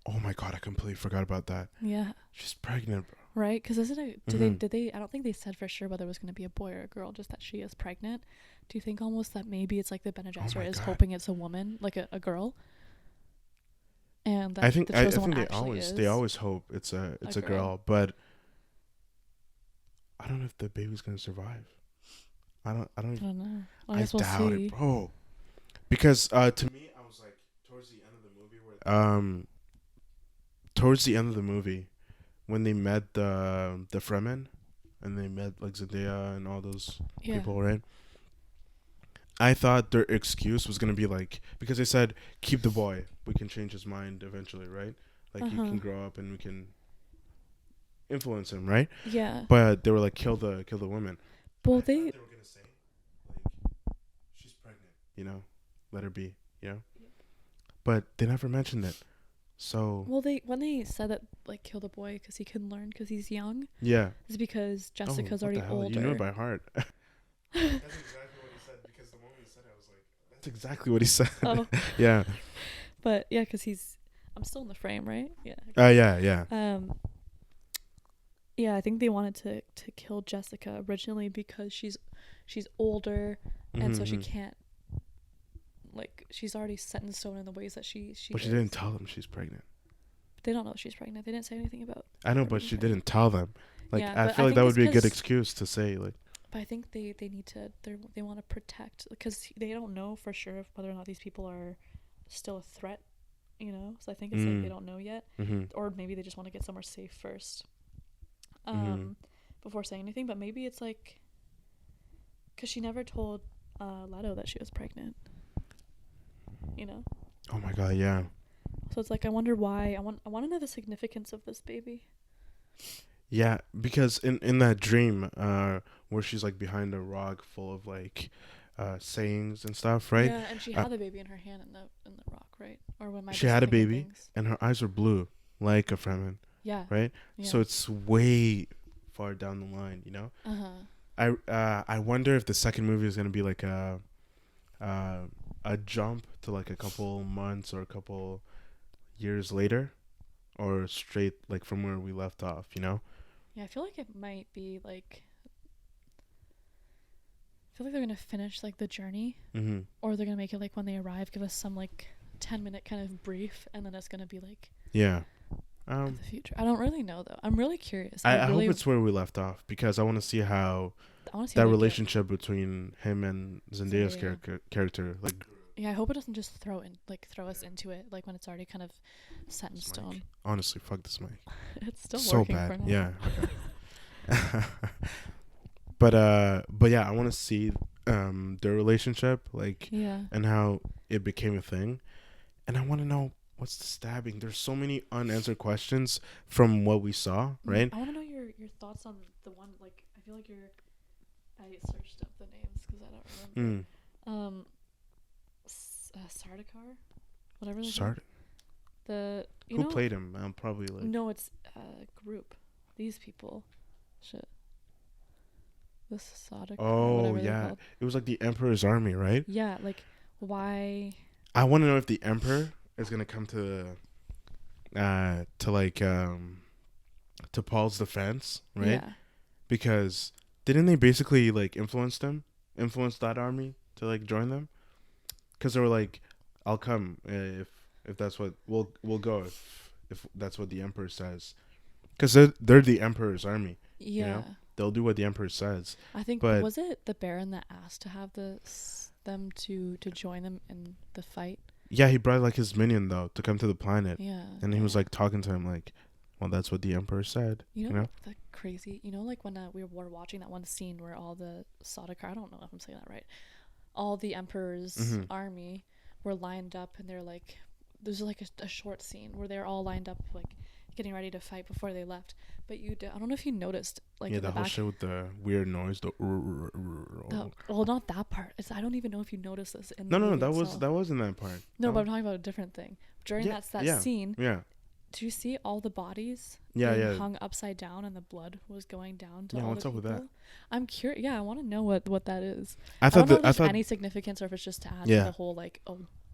Speaker 1: Oh my god, I completely forgot about that.
Speaker 2: Yeah.
Speaker 1: She's pregnant, bro.
Speaker 2: Right? Because isn't it? Did they? I don't think they said for sure whether it was going to be a boy or a girl. Just that she is pregnant. Do you think almost that maybe it's like the Bene Gesserit is hoping it's a woman, like a girl? And that
Speaker 1: I think
Speaker 2: the chosen
Speaker 1: I think
Speaker 2: one
Speaker 1: they always hope it's a girl, but I don't know if the baby's gonna survive. I don't
Speaker 2: know. I
Speaker 1: I
Speaker 2: guess we'll
Speaker 1: doubt
Speaker 2: see.
Speaker 1: it, bro. Because to me, I was like towards the end of the movie towards the end of the movie when they met the Fremen and they met like Zendaya and all those people, right? I thought their excuse was gonna be like because they said keep the boy, we can change his mind eventually, right? Like he can grow up and we can influence him, right?
Speaker 2: Yeah.
Speaker 1: But they were like kill the woman.
Speaker 2: Well,
Speaker 1: I thought they were gonna say like she's pregnant, you know, let her be, you know. But they never mentioned it. So
Speaker 2: Well, when they said that like kill the boy because he can learn because he's young,
Speaker 1: yeah.
Speaker 2: is because
Speaker 1: Oh,
Speaker 2: Jessica's
Speaker 1: what the
Speaker 2: already
Speaker 1: hell? You knew it
Speaker 2: older.
Speaker 1: by heart. That's exactly what he said. Because the moment he said it, I was like, that's exactly what he said.
Speaker 2: Oh,
Speaker 1: Yeah.
Speaker 2: but yeah, because he's. I'm still in the frame, right? Yeah.
Speaker 1: Yeah, yeah.
Speaker 2: Yeah, I think they wanted to kill Jessica originally because she's older, and so she
Speaker 1: Mm-hmm.
Speaker 2: can't, like, she's already set in stone in the ways that she
Speaker 1: But she
Speaker 2: is.
Speaker 1: didn't tell them she's pregnant.
Speaker 2: They don't know she's pregnant. They didn't say anything about
Speaker 1: I know,
Speaker 2: her
Speaker 1: but
Speaker 2: being
Speaker 1: she
Speaker 2: pregnant.
Speaker 1: didn't tell them. Like,
Speaker 2: Yeah,
Speaker 1: I
Speaker 2: but
Speaker 1: feel
Speaker 2: I
Speaker 1: like that
Speaker 2: think
Speaker 1: would
Speaker 2: it's
Speaker 1: be a good
Speaker 2: 'cause
Speaker 1: excuse to say, like,
Speaker 2: but I think they need to they want to protect because they don't know for sure if whether or not these people are still a threat, you know. So I think it's like they don't know yet,
Speaker 1: mm-hmm.
Speaker 2: or maybe they just want to get somewhere safe first,
Speaker 1: Mm-hmm.
Speaker 2: before saying anything. But maybe it's like because she never told Leto that she was pregnant, you know.
Speaker 1: Oh my god, yeah.
Speaker 2: So it's like I wonder why. I want to know the significance of this baby.
Speaker 1: Yeah, because in that dream, where she's like behind a rock full of like, sayings and stuff, right?
Speaker 2: Yeah, and she
Speaker 1: Uh,
Speaker 2: had the baby in her hand in the rock, right? Or am I
Speaker 1: she
Speaker 2: just
Speaker 1: had a
Speaker 2: thinking
Speaker 1: baby,
Speaker 2: things?
Speaker 1: and her eyes were blue, like a Fremen,
Speaker 2: Yeah,
Speaker 1: right?
Speaker 2: yeah.
Speaker 1: So it's way far down the line, you know.
Speaker 2: Uh huh.
Speaker 1: I wonder if the second movie is gonna be like uh, a jump to like a couple months or a couple years later, or straight like from where we left off, you know.
Speaker 2: Yeah, I feel like it might be like I feel like they're gonna finish like the journey,
Speaker 1: Mm-hmm.
Speaker 2: or they're gonna make it like when they arrive, give us some like 10-minute kind of brief, and then it's gonna be like
Speaker 1: Yeah.
Speaker 2: the future. I don't really know though. I'm really curious.
Speaker 1: I hope it's where we left off because I want to see how
Speaker 2: I want to see
Speaker 1: that
Speaker 2: how they
Speaker 1: relationship between him and Zendaya's
Speaker 2: Zendaya.
Speaker 1: character like
Speaker 2: Yeah, I hope it doesn't just throw us into it like when it's already kind of set in
Speaker 1: this
Speaker 2: stone.
Speaker 1: mic. Honestly, fuck this mic.
Speaker 2: It's still
Speaker 1: So
Speaker 2: working
Speaker 1: bad.
Speaker 2: for now.
Speaker 1: Yeah. Okay. But yeah, I want to see their relationship like
Speaker 2: Yeah.
Speaker 1: and how it became a thing, and I want to know what's the stabbing. There's so many unanswered questions from what we saw, right?
Speaker 2: I want to know your thoughts on the one. Like, I feel like I searched up the names because I don't remember. Sardaukar, whatever.
Speaker 1: Start.
Speaker 2: The
Speaker 1: Who played him? Probably like
Speaker 2: No, it's group. These people, shit. This Sardaukar.
Speaker 1: oh
Speaker 2: Whatever they're
Speaker 1: yeah,
Speaker 2: called.
Speaker 1: it was like the Emperor's army, right?
Speaker 2: Yeah, like why?
Speaker 1: I want to know if the Emperor is gonna come to like to Paul's defense, right?
Speaker 2: Yeah.
Speaker 1: Because didn't they basically like influence that army to like join them? Because they were like, "I'll come if that's what we'll go if that's what the Emperor says." Because they're the Emperor's army.
Speaker 2: Yeah.
Speaker 1: You know? They'll do what the Emperor says.
Speaker 2: I think
Speaker 1: But
Speaker 2: was it the Baron that asked to have them to join them in the fight?
Speaker 1: yeah, he brought like his minion though to come to the planet,
Speaker 2: Yeah.
Speaker 1: and he was like talking to him like, "Well, that's what the Emperor said."
Speaker 2: You know? The crazy. You know, like when we were watching that one scene where all the Sardaukar, I don't know if I'm saying that right, all the Emperor's army were lined up, and they're like, there's like a short scene where they're all lined up, like getting ready to fight before they left. But I don't know if you noticed, like
Speaker 1: yeah,
Speaker 2: in
Speaker 1: the
Speaker 2: the
Speaker 1: whole
Speaker 2: back,
Speaker 1: shit with the weird noise.
Speaker 2: well, not that part. I don't even know if you noticed this in
Speaker 1: No,
Speaker 2: the
Speaker 1: no,
Speaker 2: movie
Speaker 1: that wasn't that part.
Speaker 2: No, but I'm talking about a different thing. During that scene,
Speaker 1: Yeah.
Speaker 2: do you see all the bodies
Speaker 1: Yeah,
Speaker 2: being
Speaker 1: yeah.
Speaker 2: hung upside down and the blood was going down to
Speaker 1: Yeah,
Speaker 2: all
Speaker 1: what's
Speaker 2: the
Speaker 1: up with
Speaker 2: people?
Speaker 1: that?
Speaker 2: I'm curious. Yeah, I want to know what that is.
Speaker 1: I
Speaker 2: I
Speaker 1: thought
Speaker 2: don't know if
Speaker 1: that I
Speaker 2: there's
Speaker 1: thought
Speaker 2: any significance or if it's just to add
Speaker 1: Yeah.
Speaker 2: to the whole like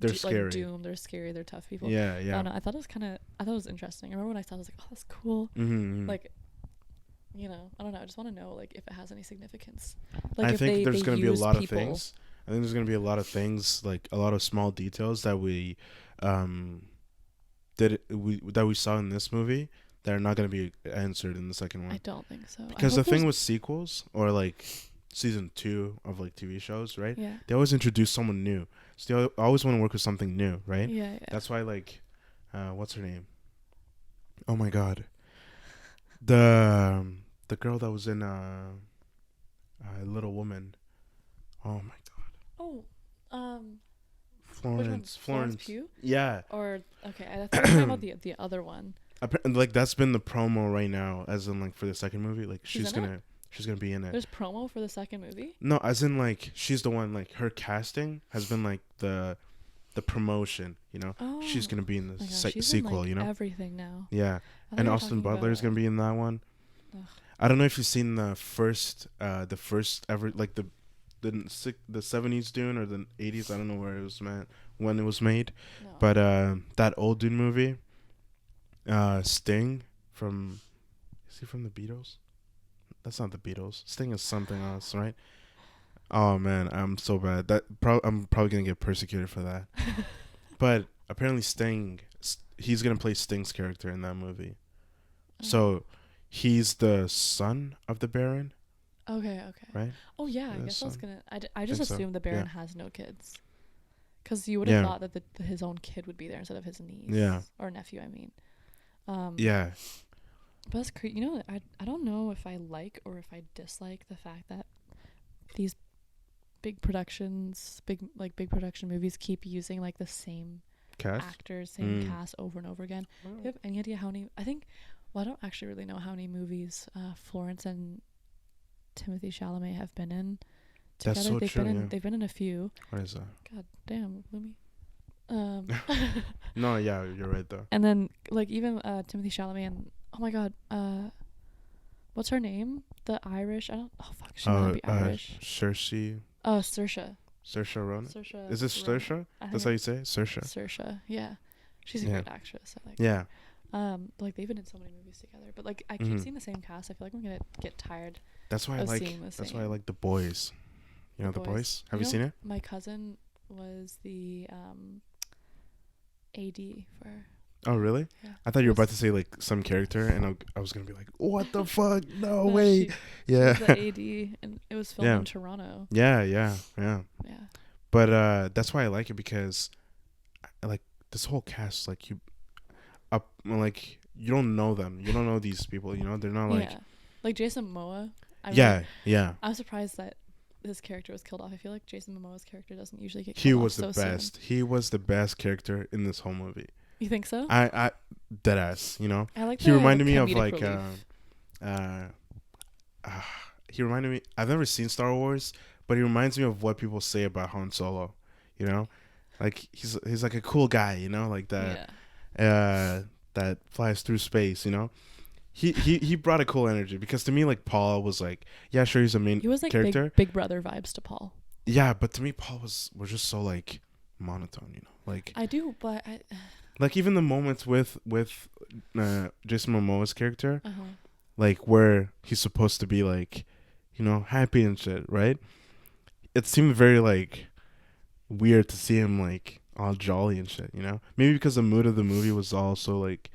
Speaker 1: they're scary.
Speaker 2: like Doom, they're scary, they're tough people.
Speaker 1: Yeah,
Speaker 2: I
Speaker 1: yeah.
Speaker 2: don't know. I thought it was interesting. I remember when I saw it, I was like, oh, that's cool.
Speaker 1: Mm-hmm.
Speaker 2: Like, you know, I don't know. I just want to know like if it has any significance. Like
Speaker 1: I
Speaker 2: if
Speaker 1: think there's
Speaker 2: going to
Speaker 1: be a lot of things. I think there's gonna be a lot of things, like a lot of small details that we that we saw in this movie that are not gonna be answered in the second one.
Speaker 2: I don't think so.
Speaker 1: Because the thing with sequels or like season 2 of like TV shows, right?
Speaker 2: Yeah.
Speaker 1: They always introduce someone new. So they always want to work with something new, right?
Speaker 2: Yeah.
Speaker 1: That's why like, what's her name? Oh my god, the girl that was in Little Woman. Oh my god.
Speaker 2: Oh,
Speaker 1: Florence
Speaker 2: Pugh?
Speaker 1: Yeah.
Speaker 2: Or okay, I thought you were talking about the other one.
Speaker 1: Like that's been the promo right now, as in like for the second movie. Like
Speaker 2: She's
Speaker 1: she's gonna be in it.
Speaker 2: There's promo for the second movie?
Speaker 1: No, as in like she's the one. Like her casting has been like the promotion.
Speaker 2: Oh
Speaker 1: She's gonna be in the
Speaker 2: my gosh, she's in
Speaker 1: sequel.
Speaker 2: like everything now.
Speaker 1: Yeah,
Speaker 2: I thought
Speaker 1: and
Speaker 2: you were
Speaker 1: Austin
Speaker 2: talking
Speaker 1: Butler is
Speaker 2: about.
Speaker 1: gonna be in that one.
Speaker 2: Ugh.
Speaker 1: I don't know if you've seen the first ever, like the 70s Dune or the 80s. I don't know where it was meant when it was made,
Speaker 2: No.
Speaker 1: but that old Dune movie, Sting from is he from the Beatles? That's not the Beatles. Sting is something else, right? Oh man, I'm so bad. I'm probably gonna get persecuted for that. But apparently he's gonna play Sting's character in that movie. So he's the son of the Baron,
Speaker 2: Okay.
Speaker 1: right?
Speaker 2: Oh yeah, I
Speaker 1: The
Speaker 2: guess I was
Speaker 1: son.
Speaker 2: gonna. I just
Speaker 1: Think so.
Speaker 2: assumed the Baron
Speaker 1: Yeah.
Speaker 2: has no kids, because you would have
Speaker 1: Yeah.
Speaker 2: thought that his own kid would be there instead of his niece.
Speaker 1: Yeah.
Speaker 2: Or nephew, I mean.
Speaker 1: Yeah.
Speaker 2: But that's crazy. You know, I don't know if I like or if I dislike the fact that these big production movies keep using like the same
Speaker 1: Cast.
Speaker 2: actors, same cast over and over again. Do you have any idea how many? I don't actually really know how many movies Florence and Timothy Chalamet have been in together.
Speaker 1: That's so
Speaker 2: they've
Speaker 1: true.
Speaker 2: been in
Speaker 1: Yeah.
Speaker 2: they've been in a few.
Speaker 1: What is that?
Speaker 2: God damn, Lumi.
Speaker 1: No, yeah, you're right though.
Speaker 2: And then like even Timothy Chalamet and oh my god, what's her name? The Irish. I don't. Oh fuck, she might not be Irish.
Speaker 1: Saoirse
Speaker 2: Saoirse
Speaker 1: Ronan.
Speaker 2: Saoirse.
Speaker 1: Is this
Speaker 2: Ronan.
Speaker 1: Saoirse?
Speaker 2: I
Speaker 1: That's
Speaker 2: think
Speaker 1: how you say it? Saoirse.
Speaker 2: Saoirse. Yeah, she's a
Speaker 1: Yeah.
Speaker 2: great actress. I like.
Speaker 1: Yeah.
Speaker 2: Like they've been in so many movies together, but like I keep
Speaker 1: Mhm.
Speaker 2: seeing the same cast. I feel like I'm gonna get tired.
Speaker 1: That's why I
Speaker 2: of
Speaker 1: like.
Speaker 2: seeing the
Speaker 1: That's why I
Speaker 2: same.
Speaker 1: like The Boys. You know The Boys? Have you seen it?
Speaker 2: My cousin was the AD for.
Speaker 1: Oh really?
Speaker 2: Yeah.
Speaker 1: I thought you were
Speaker 2: Was-
Speaker 1: about to say like some character, and I was gonna be like, what the fuck? No
Speaker 2: No,
Speaker 1: way.
Speaker 2: she
Speaker 1: Yeah.
Speaker 2: was the AD, and it was filmed
Speaker 1: Yeah.
Speaker 2: in Toronto.
Speaker 1: Yeah.
Speaker 2: Yeah.
Speaker 1: But that's why I like it because, like this whole cast, like you don't know them. You don't know these people. They're not like.
Speaker 2: Yeah. Like Jason Momoa.
Speaker 1: Yeah.
Speaker 2: I'm surprised that his character was killed off. I feel like Jason Momoa's character doesn't usually get killed
Speaker 1: He
Speaker 2: off
Speaker 1: was the
Speaker 2: so soon.
Speaker 1: best. He was the best character in this whole movie.
Speaker 2: You think so?
Speaker 1: I dead ass.
Speaker 2: I like.
Speaker 1: He reminded me of
Speaker 2: comedic
Speaker 1: like
Speaker 2: relief.
Speaker 1: he reminded me. I've never seen Star Wars, but he reminds me of what people say about Han Solo. Like he's like a cool guy. Like that.
Speaker 2: Yeah.
Speaker 1: That flies through space. He brought a cool energy because to me like Paul was like yeah sure he's a main
Speaker 2: He was like
Speaker 1: character.
Speaker 2: big brother vibes to Paul.
Speaker 1: Yeah, but to me Paul was just so like monotone. Like
Speaker 2: I do, but
Speaker 1: like even the moments with Jason Momoa's character.
Speaker 2: uh-huh.
Speaker 1: Like where he's supposed to be like, happy and shit, right? It seemed very like weird to see him like all jolly and shit, Maybe because the mood of the movie was also like,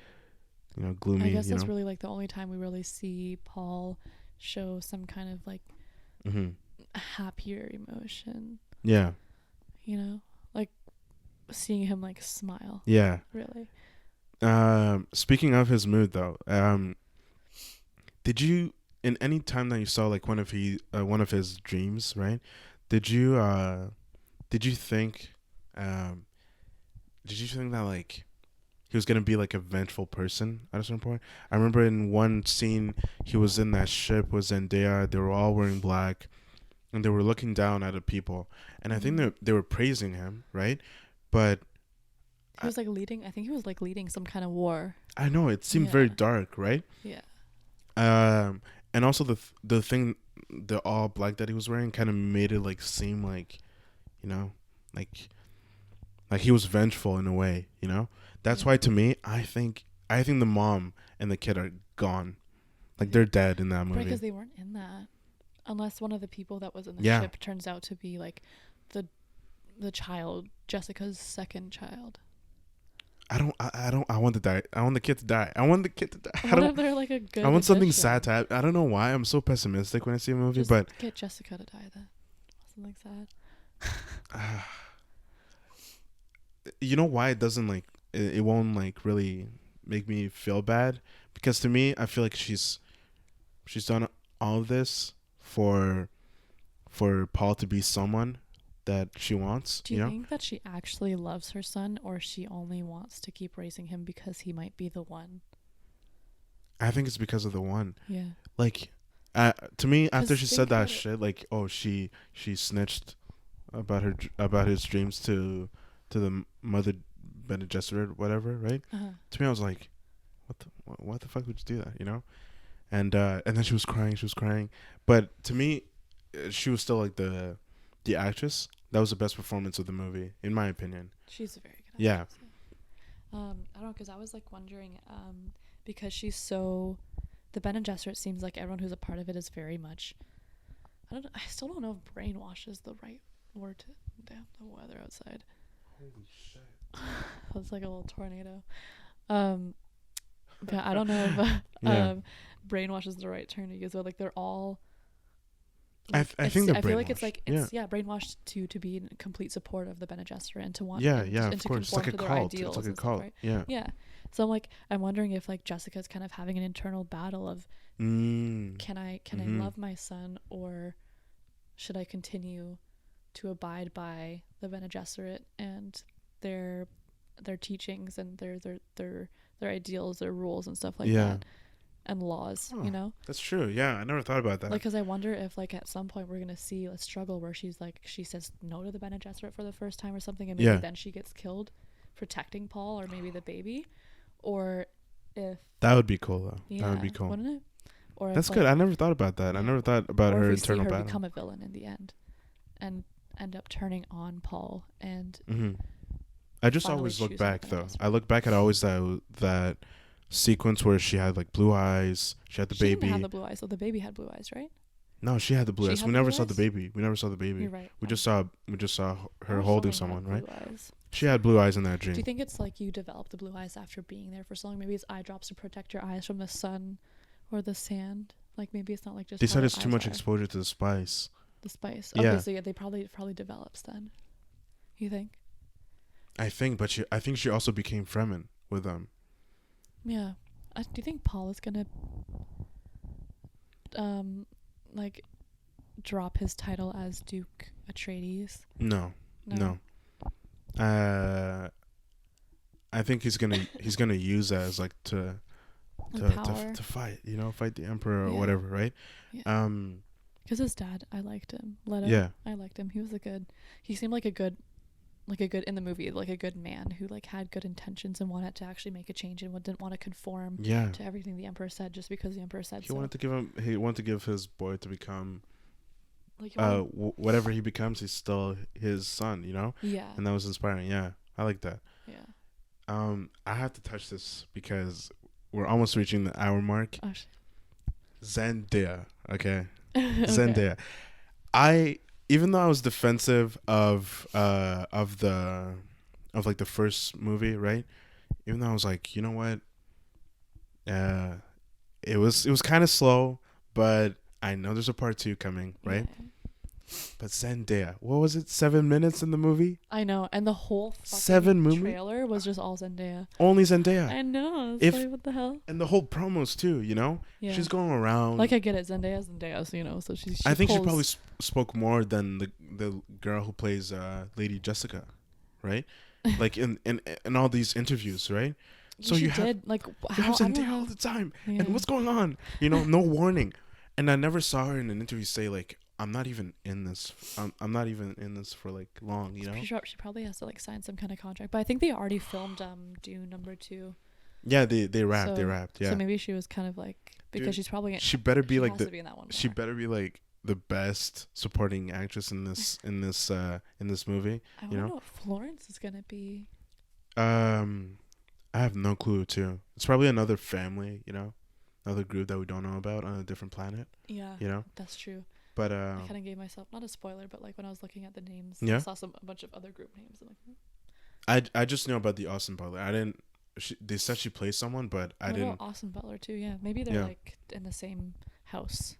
Speaker 1: gloomy.
Speaker 2: I guess that's really like the only time we really see Paul show some kind of like happier emotion.
Speaker 1: Yeah.
Speaker 2: Like seeing him like smile.
Speaker 1: Yeah.
Speaker 2: Really.
Speaker 1: Speaking of his mood though, did you in any time that you saw like one of his dreams, right? Did you think that like he was gonna be like a vengeful person at a certain point? I remember in one scene he was in that ship with Zendaya. They were all wearing black, and they were looking down at the people. And I think they were praising him, right? But
Speaker 2: he was like leading. I think he was like leading some kind of war.
Speaker 1: I know it seemed very dark, right?
Speaker 2: Yeah.
Speaker 1: And also the thing, the all black that he was wearing kind of made it like seem like, like he was vengeful in a way, That's why to me, I think the mom and the kid are gone, like they're dead in that movie.
Speaker 2: Because they weren't in that, unless one of the people that was in the ship turns out to be like the child, Jessica's second child.
Speaker 1: I want to die. I want the kid to die. I want
Speaker 2: If they're like a good
Speaker 1: I want something
Speaker 2: addition?
Speaker 1: sad to happen. I don't know why I'm so pessimistic when I see a movie,
Speaker 2: Just
Speaker 1: but
Speaker 2: get Jessica to die then. Something sad.
Speaker 1: you know why it doesn't like it won't like really make me feel bad? Because to me, I feel like she's done all of this for Paul to be someone that she wants.
Speaker 2: Do you think that she actually loves her son, or she only wants to keep raising him because he might be the one?
Speaker 1: I think it's because of the one.
Speaker 2: Yeah.
Speaker 1: Like, to me, after she said that
Speaker 2: about it.
Speaker 1: shit, like, oh, she snitched about his dreams to to the mother Bene Gesserit, whatever, right? To me, I was like, what the fuck would you do that, you know? And then she was crying, but to me, she was still like the actress. That was the best performance of the movie, in my opinion.
Speaker 2: She's a very good
Speaker 1: Yeah.
Speaker 2: actress. I don't know, because I was like wondering, because she's so, the Bene Gesserit seems like everyone who's a part of it is very much, I still don't know if brainwash is the right word to, damn the weather outside.
Speaker 1: Holy shit.
Speaker 2: It's like a little tornado. But I don't know if
Speaker 1: Yeah.
Speaker 2: brainwash is the right term to use, but like they're all,
Speaker 1: I
Speaker 2: like,
Speaker 1: think they're
Speaker 2: I feel like it's
Speaker 1: brainwashed.
Speaker 2: like it's brainwashed to be in complete support of the Bene Gesserit and to want
Speaker 1: Yeah,
Speaker 2: and,
Speaker 1: yeah,
Speaker 2: and
Speaker 1: of
Speaker 2: to
Speaker 1: course. It's
Speaker 2: conform
Speaker 1: like a
Speaker 2: to their
Speaker 1: cult.
Speaker 2: ideals
Speaker 1: It's like a
Speaker 2: and stuff,
Speaker 1: cult.
Speaker 2: right?
Speaker 1: Yeah.
Speaker 2: Yeah. So I'm wondering if like Jessica's kind of having an internal battle of can I love my son, or should I continue to abide by the Bene Gesserit and their teachings and their ideals, their rules and stuff like
Speaker 1: Yeah.
Speaker 2: that, and laws,
Speaker 1: Oh,
Speaker 2: you know?
Speaker 1: that's true. Yeah, I never thought about that.
Speaker 2: Like, because I wonder if like at some point we're gonna see a struggle where she says no to the Bene Gesserit for the first time or something, and maybe then she gets killed protecting Paul or maybe the baby, or if
Speaker 1: That would be cool, though. That would be
Speaker 2: yeah,
Speaker 1: cool.
Speaker 2: wouldn't it? Or
Speaker 1: That's
Speaker 2: if,
Speaker 1: good.
Speaker 2: like,
Speaker 1: I never thought about that. I
Speaker 2: yeah,
Speaker 1: never thought about
Speaker 2: or
Speaker 1: her
Speaker 2: if we see
Speaker 1: internal
Speaker 2: her
Speaker 1: battle.
Speaker 2: become a villain in the end, and end up turning on Paul and
Speaker 1: I just
Speaker 2: finally
Speaker 1: always look
Speaker 2: choosing
Speaker 1: back,
Speaker 2: Bene
Speaker 1: though.
Speaker 2: Gesserit.
Speaker 1: I look back at always that sequence where she had like blue eyes. She had the
Speaker 2: She
Speaker 1: baby.
Speaker 2: didn't have the blue eyes, so the baby had blue eyes, right?
Speaker 1: No, she had the blue
Speaker 2: She
Speaker 1: eyes.
Speaker 2: had
Speaker 1: We
Speaker 2: the
Speaker 1: never
Speaker 2: blue
Speaker 1: saw the
Speaker 2: eyes?
Speaker 1: baby. We never saw the baby.
Speaker 2: You're right.
Speaker 1: We just saw her
Speaker 2: I wish
Speaker 1: holding
Speaker 2: somebody
Speaker 1: someone,
Speaker 2: had
Speaker 1: right?
Speaker 2: blue eyes.
Speaker 1: She had blue eyes in that
Speaker 2: Do you
Speaker 1: dream.
Speaker 2: think it's like you develop the blue eyes after being there for so long? Maybe it's eye drops to protect your eyes from the sun or the sand. Like maybe it's not like just
Speaker 1: They
Speaker 2: how
Speaker 1: said
Speaker 2: their
Speaker 1: it's too
Speaker 2: eyes
Speaker 1: much
Speaker 2: are.
Speaker 1: exposure to the spice.
Speaker 2: The spice.
Speaker 1: Yeah.
Speaker 2: Okay, so yeah, they probably develops then. You think?
Speaker 1: I think, but I think she also became Fremen with them.
Speaker 2: Yeah. Do you think Paul is gonna like drop his title as Duke Atreides?
Speaker 1: No. I think he's gonna use that as like to fight, fight the Emperor or whatever, right?
Speaker 2: Yeah. Because his dad, I liked him. Leto,
Speaker 1: yeah.
Speaker 2: I liked him. He seemed like a good in the movie, like a good man who like had good intentions and wanted to actually make a change and didn't want to conform to everything the Emperor said just because the Emperor said so.
Speaker 1: He wanted to give his boy to become
Speaker 2: like
Speaker 1: whatever he becomes, he's still his son,
Speaker 2: Yeah.
Speaker 1: And that was inspiring. Yeah, I like that.
Speaker 2: Yeah.
Speaker 1: I have to touch this because we're almost reaching the hour mark.
Speaker 2: Oh,
Speaker 1: Zendaya, okay.
Speaker 2: Okay.
Speaker 1: Zendaya. Even though I was defensive of the first movie, right? Even though I was like, you know what? It was kind of slow, but I know there's a part 2 coming, right?
Speaker 2: Yeah.
Speaker 1: But Zendaya, what was it? 7 minutes in the movie?
Speaker 2: I know, and the whole fucking
Speaker 1: 7 movie
Speaker 2: trailer was just all Zendaya.
Speaker 1: Only Zendaya.
Speaker 2: I know. Like, what the hell?
Speaker 1: And the whole promos too,
Speaker 2: Yeah.
Speaker 1: She's going around.
Speaker 2: Like I get it, Zendaya, so so she
Speaker 1: I think
Speaker 2: pulls...
Speaker 1: she probably spoke more than the girl who plays Lady Jessica, right? Like in all these interviews, right? So you have Zendaya all the time, and what's going on? No warning. And I never saw her in an interview say like, I'm not even in this. I'm not even in this for like long.
Speaker 2: I'm pretty sure she probably has to like sign some kind of contract. But I think they already filmed Dune #2.
Speaker 1: Yeah, they wrapped. Yeah.
Speaker 2: So maybe she was kind of like because she's probably
Speaker 1: she better be like
Speaker 2: has to be in that one more.
Speaker 1: She better be like the best supporting actress in this movie.
Speaker 2: I wonder what Florence is gonna be.
Speaker 1: I have no clue too. It's probably another family, another group that we don't know about on a different planet.
Speaker 2: Yeah. That's true.
Speaker 1: But
Speaker 2: I kind of gave myself not a spoiler, but like when I was looking at the names,
Speaker 1: I
Speaker 2: saw a bunch of other group names. I'm like,
Speaker 1: I just know about the Austin Butler. I didn't. They said she plays someone, but I didn't.
Speaker 2: About Austin Butler too. Yeah, maybe they're like in the same house,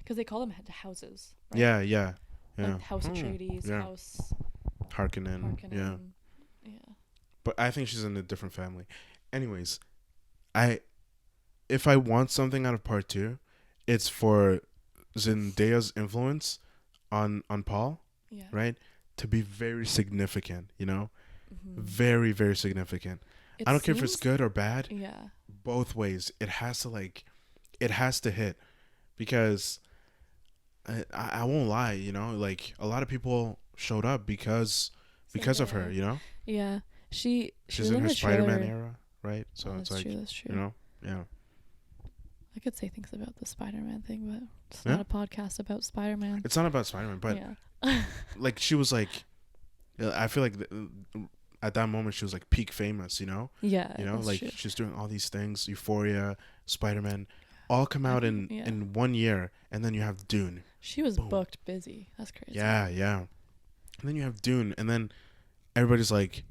Speaker 2: because they call them houses. Right?
Speaker 1: Yeah.
Speaker 2: Like House Atreides, House
Speaker 1: Harkonnen. Yeah. But I think she's in a different family. Anyways, if I want something out of part 2, it's for Zendaya's influence on Paul, right? To be very significant, very, very significant. I don't care if it's good or bad.
Speaker 2: Yeah.
Speaker 1: Both ways, it has to hit, because I won't lie, like a lot of people showed up because
Speaker 2: So
Speaker 1: because of her,
Speaker 2: yeah.
Speaker 1: you know.
Speaker 2: Yeah. She
Speaker 1: She's
Speaker 2: was
Speaker 1: in
Speaker 2: in
Speaker 1: her
Speaker 2: the
Speaker 1: Spider-Man
Speaker 2: trailer.
Speaker 1: era, right? So
Speaker 2: Oh,
Speaker 1: it's
Speaker 2: that's
Speaker 1: like,
Speaker 2: true. That's
Speaker 1: you
Speaker 2: true.
Speaker 1: know, yeah,
Speaker 2: I could say things about the Spider-Man thing, but it's
Speaker 1: yeah.
Speaker 2: not a podcast about Spider-Man.
Speaker 1: It's not about Spider-Man, but
Speaker 2: Yeah.
Speaker 1: like she was like, I feel like at that moment she was like peak famous, you know.
Speaker 2: Yeah,
Speaker 1: You know,
Speaker 2: that's
Speaker 1: like
Speaker 2: true.
Speaker 1: she's doing all these things, Euphoria, Spider-Man, all come out
Speaker 2: Everyone,
Speaker 1: in
Speaker 2: yeah.
Speaker 1: in 1 year, and then you have Dune.
Speaker 2: She was
Speaker 1: Boom.
Speaker 2: booked busy. That's crazy.
Speaker 1: Yeah, yeah. And then you have Dune, and then everybody's like,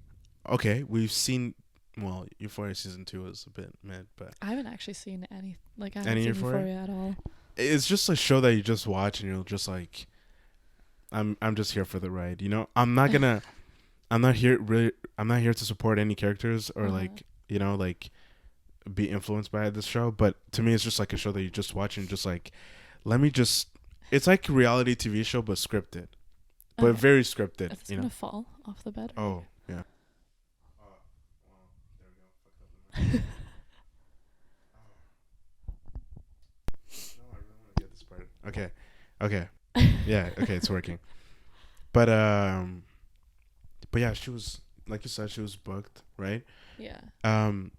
Speaker 1: okay, we've seen. Well, Euphoria season 2 was a bit mid, but
Speaker 2: I haven't actually seen any. Like, I haven't
Speaker 1: any
Speaker 2: seen
Speaker 1: Euphoria,
Speaker 2: Euphoria at all.
Speaker 1: it's just a show that you just watch and you're just like, I'm just here for the ride. You know, I'm not here really. I'm not here to support any characters or
Speaker 2: Uh-huh.
Speaker 1: like, you know, like be influenced by this show. But to me, it's just like a show that you just watch and just like, let me just. It's like a reality TV show, but scripted, but
Speaker 2: Okay.
Speaker 1: very scripted.
Speaker 2: Is this
Speaker 1: You
Speaker 2: gonna
Speaker 1: know.
Speaker 2: fall off the bed? Or
Speaker 1: Oh yeah. Oh, well, there we go. Fucked up the mic. No, I really want to get this part. Okay. Okay. Yeah. Okay. It's working. But yeah, she was like you said, she was booked, right?
Speaker 2: yeah.
Speaker 1: Um,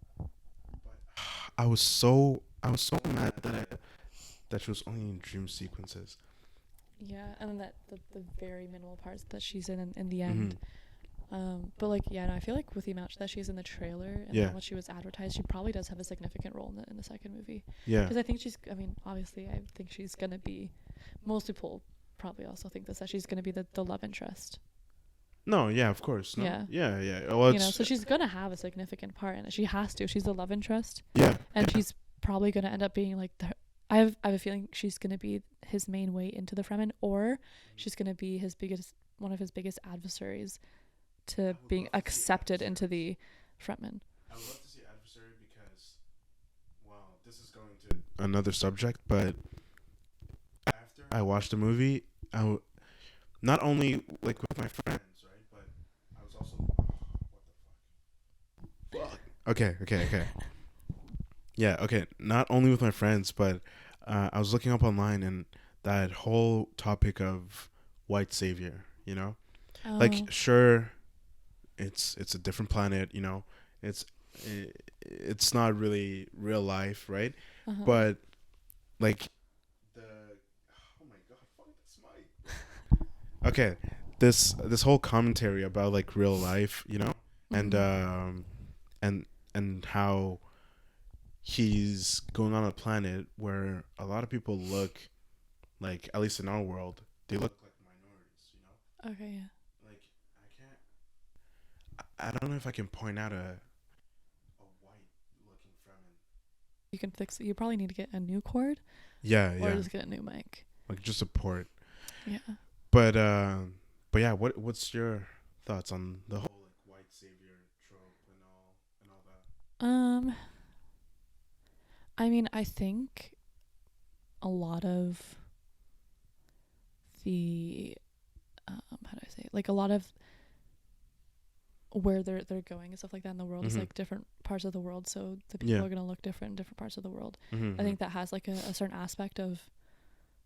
Speaker 1: I was so mad that she was only in dream sequences.
Speaker 2: Yeah, and then the very minimal parts that she's in the
Speaker 1: Mm-hmm.
Speaker 2: end. But like, yeah, no, I feel like with the amount that she's in the trailer and
Speaker 1: Yeah.
Speaker 2: how much she was advertised, she probably does have a significant role in the second movie.
Speaker 1: Yeah.
Speaker 2: Because I think she's. I mean, obviously, I think she's gonna be. Most people probably also think this, that she's gonna be the love interest.
Speaker 1: No. Yeah. Of course. No.
Speaker 2: Yeah.
Speaker 1: Yeah. Yeah. Well,
Speaker 2: You know,
Speaker 1: it's
Speaker 2: so she's gonna have a significant part in it. She has to. She's the love interest,
Speaker 1: yeah.
Speaker 2: and
Speaker 1: Yeah.
Speaker 2: she's probably gonna end up being like the. I have a feeling she's gonna be his main way into the Fremen, or she's gonna be one of his biggest adversaries to being accepted into the Fremen.
Speaker 1: I would love to see adversary because, well, this is going to another subject, but after I watched the movie, not only like with my friends, right, but I was also what the fuck. Okay, okay, okay. Yeah, okay. Not only with my friends, but I was looking up online and that whole topic of white savior. You know, like sure, it's a different planet. You know, it's it's not really real life, right?
Speaker 2: Uh-huh.
Speaker 1: But like the oh my god, fuck this mic. Okay, this whole commentary about like real life, you know, and and and how he's going on a planet where a lot of people look like, at least in our world, they look like minorities, you know?
Speaker 2: Okay, yeah.
Speaker 1: Like, I don't know if I can point out a white looking Fremen.
Speaker 2: You can fix it. You probably need to get a new cord
Speaker 1: Yeah,
Speaker 2: or
Speaker 1: yeah.
Speaker 2: just get a new mic.
Speaker 1: Like, just support.
Speaker 2: Yeah.
Speaker 1: But yeah, what's your thoughts on the whole, like, white savior trope and all that?
Speaker 2: I mean, I think a lot of the how do I say it? Like a lot of where they're going and stuff like that in the world is like different parts of the world, so the people
Speaker 1: Yeah.
Speaker 2: are gonna look different in different parts of the world.
Speaker 1: Mm-hmm.
Speaker 2: I think that has like a certain aspect of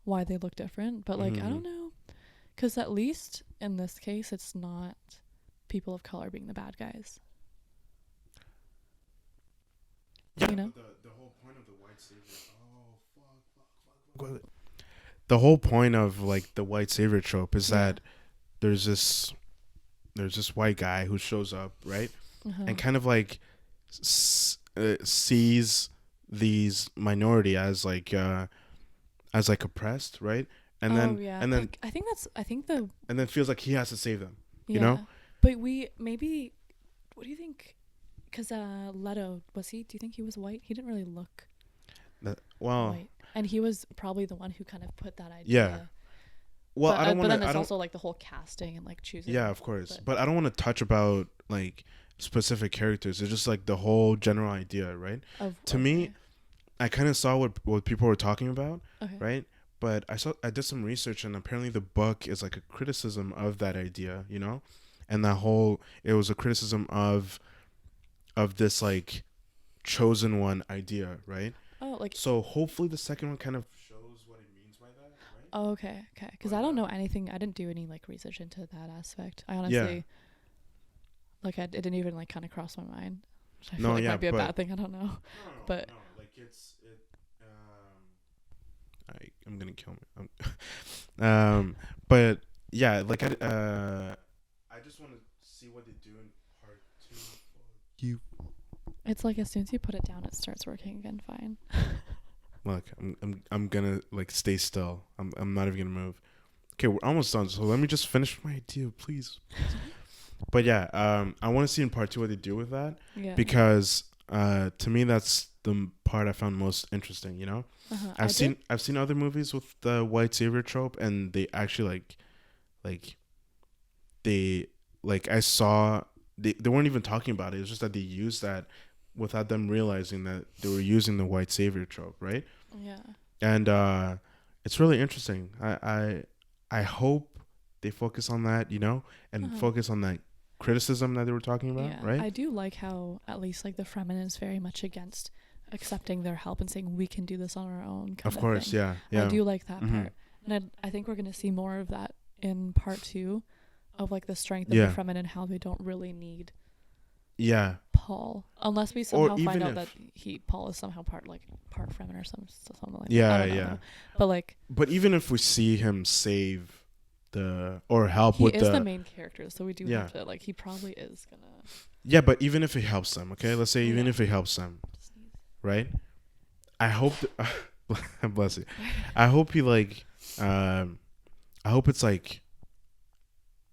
Speaker 2: why they look different, but like I don't know, because at least in this case it's not people of color being the bad guys.
Speaker 1: Yeah,
Speaker 2: you know,
Speaker 1: the whole point of the white savior. Oh fuck. The whole point of like the white savior trope is that there's this white guy who shows up, right, and kind of like sees these minority as like oppressed, right, and then
Speaker 2: and then I think the
Speaker 1: and then feels like he has to save them,
Speaker 2: yeah.
Speaker 1: you know.
Speaker 2: But maybe what do you think? Because Leto, do you think he was white? He didn't really look white, and he was probably the one who kind of put that idea.
Speaker 1: Yeah. Well,
Speaker 2: but,
Speaker 1: I don't want to.
Speaker 2: But then there's also like the whole casting and like choosing.
Speaker 1: Yeah, of course, but I don't want to touch about like specific characters. It's just like the whole general idea, right? To me, I kind of saw what people were talking about, right? But I did some research, and apparently the book is like a criticism of that idea, you know, and it was a criticism of this like chosen one idea, right? So hopefully the second one kind of shows what it means by that, right?
Speaker 2: Okay. Because I don't know anything. I didn't do any like research into that aspect. I honestly Like it didn't even like kind of cross my mind. Which I feel
Speaker 1: No,
Speaker 2: like
Speaker 1: yeah,
Speaker 2: might be a
Speaker 1: but
Speaker 2: bad thing. I don't know. But
Speaker 1: like I'm gonna kill me. But yeah, like I just want to see what they do in part two. You
Speaker 2: it's like as soon as you put it down, it starts working again. Fine.
Speaker 1: look, I'm gonna like stay still. I'm not even gonna move. Okay, we're almost done. So let me just finish my idea, please. But yeah, I want to see in part two what they do with that
Speaker 2: Yeah.
Speaker 1: because to me that's the part I found most interesting. You know,
Speaker 2: I've
Speaker 1: seen other movies with the white savior trope, and they actually like they like I saw they weren't even talking about it. It's just that they used that without them realizing that they were using the white savior trope, right?
Speaker 2: Yeah.
Speaker 1: And it's really interesting. I hope they focus on that, you know, and focus on that criticism that they were talking about,
Speaker 2: Yeah.
Speaker 1: right?
Speaker 2: I do like how at least like the Fremen is very much against accepting their help and saying we can do this on our own.
Speaker 1: Of course,
Speaker 2: thing.
Speaker 1: yeah.
Speaker 2: I do like that part, and I think we're gonna see more of that in part two, of like the strength of the Fremen and how they don't really need Paul unless we somehow find out that Paul is somehow part Fremen or something like that. I don't know, but
Speaker 1: even if we see him save or help with
Speaker 2: he is the main character, so we do have to he probably is gonna
Speaker 1: but even if he helps them, okay, let's say even if he helps them, right? I hope bless you. I hope he I hope it's like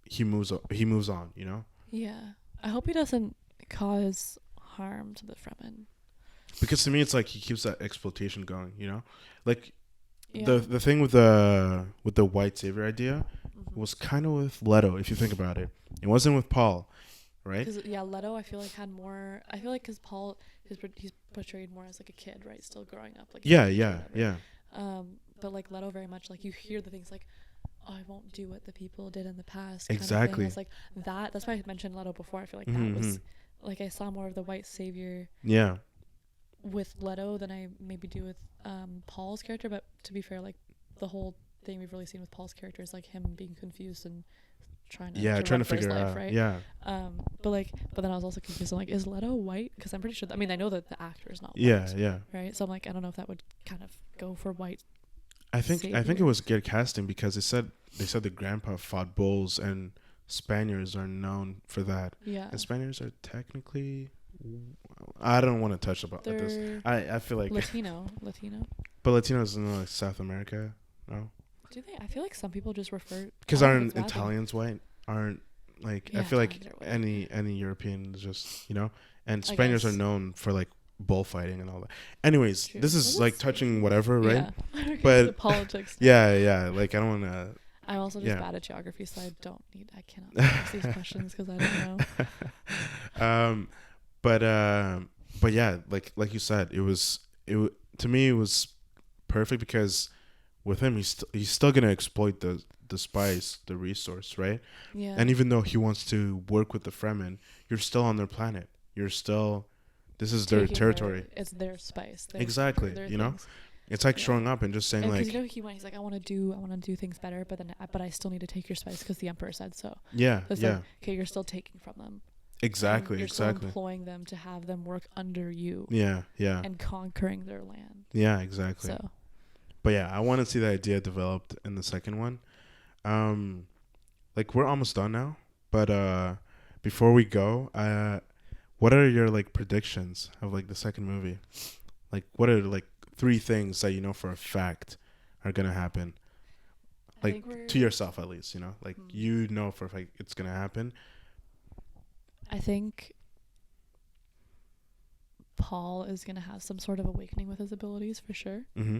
Speaker 1: he moves on, you know?
Speaker 2: Yeah. I hope he doesn't cause harm to the Fremen.
Speaker 1: Because to me it's like he keeps that exploitation going, you know? Like the thing with the white savior idea was kind of with Leto, if you think about it. It wasn't with Paul, right?
Speaker 2: Because Leto, I feel like had more. I feel like because Paul, he's portrayed more as like a kid, right? Still growing up, like
Speaker 1: yeah.
Speaker 2: But like Leto, very much like you hear the things like, "Oh, I won't do what the people did in the past."
Speaker 1: Exactly.
Speaker 2: It's like that. That's why I mentioned Leto before. I feel like that was like I saw more of the white savior.
Speaker 1: Yeah.
Speaker 2: With Leto than I maybe do with Paul's character, but to be fair, like the whole thing we've really seen with Paul's character is like him being confused and trying to figure it out, right?
Speaker 1: Yeah.
Speaker 2: But then I was also confused. I'm like, is Leto white? Because I'm pretty sure. I mean, I know that the actor is not white.
Speaker 1: Yeah.
Speaker 2: Right. So I'm like, I don't know if that would kind of go for white.
Speaker 1: I think it was good casting because they said the grandpa fought bulls and Spaniards are known for that.
Speaker 2: Yeah.
Speaker 1: And Spaniards are technically. I don't want to touch about this. I feel like
Speaker 2: Latino.
Speaker 1: But Latinos in like South America, no?
Speaker 2: Do they? I feel like some people just refer.
Speaker 1: Because aren't Italians white? Aren't like I feel like
Speaker 2: any
Speaker 1: European is just and Spaniards are known for like bullfighting and all that. Anyways, this is like touching whatever, right?
Speaker 2: Yeah.
Speaker 1: But
Speaker 2: the politics.
Speaker 1: Yeah. Like I don't want to.
Speaker 2: I'm also just bad at geography, so I cannot ask these questions because I don't know.
Speaker 1: But yeah, like you said, it to me it was perfect because with him he's still gonna exploit the spice, the resource, right?
Speaker 2: Yeah.
Speaker 1: And even though he wants to work with the Fremen, you're still on their planet. This is their territory.
Speaker 2: It's their spice.
Speaker 1: Exactly.
Speaker 2: Their
Speaker 1: you know,
Speaker 2: things.
Speaker 1: it's like showing up and just saying like.
Speaker 2: Because he's like, I want to do things better, but I still need to take your spice because the Emperor said so.
Speaker 1: Yeah.
Speaker 2: So
Speaker 1: yeah.
Speaker 2: Like, okay, you're still taking from them.
Speaker 1: Exactly.
Speaker 2: You're still employing them to have them work under you.
Speaker 1: Yeah.
Speaker 2: And conquering their land.
Speaker 1: Yeah. Exactly.
Speaker 2: So.
Speaker 1: But yeah, I want to see the idea developed in the second one. Like we're almost done now, but before we go, what are your like predictions of like the second movie? Like what are like 3 things that you know for a fact are gonna happen? Like to yourself at least, like you know for a fact it's gonna happen.
Speaker 2: I think Paul is gonna have some sort of awakening with his abilities for sure.
Speaker 1: Mm-hmm.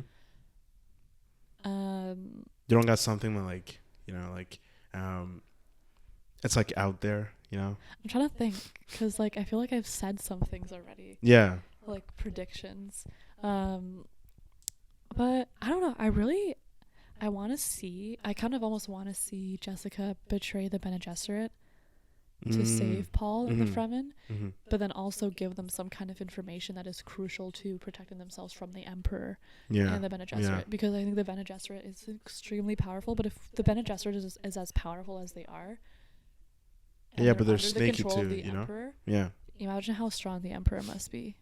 Speaker 1: You don't got something that like it's like out there, I'm
Speaker 2: trying to think because like I feel like I've said some things already.
Speaker 1: Yeah.
Speaker 2: Like predictions. But I don't know. I kind of almost want to see Jessica betray the Bene Gesserit to save Paul and the Fremen, but then also give them some kind of information that is crucial to protecting themselves from the Emperor and the Bene Gesserit, because I think the Bene Gesserit is extremely powerful, but if the Bene Gesserit is as powerful as they are, and
Speaker 1: Yeah, but they're
Speaker 2: under the
Speaker 1: snaky
Speaker 2: control of
Speaker 1: too,
Speaker 2: the
Speaker 1: you know?
Speaker 2: emperor.
Speaker 1: Yeah.
Speaker 2: Imagine how strong the emperor must be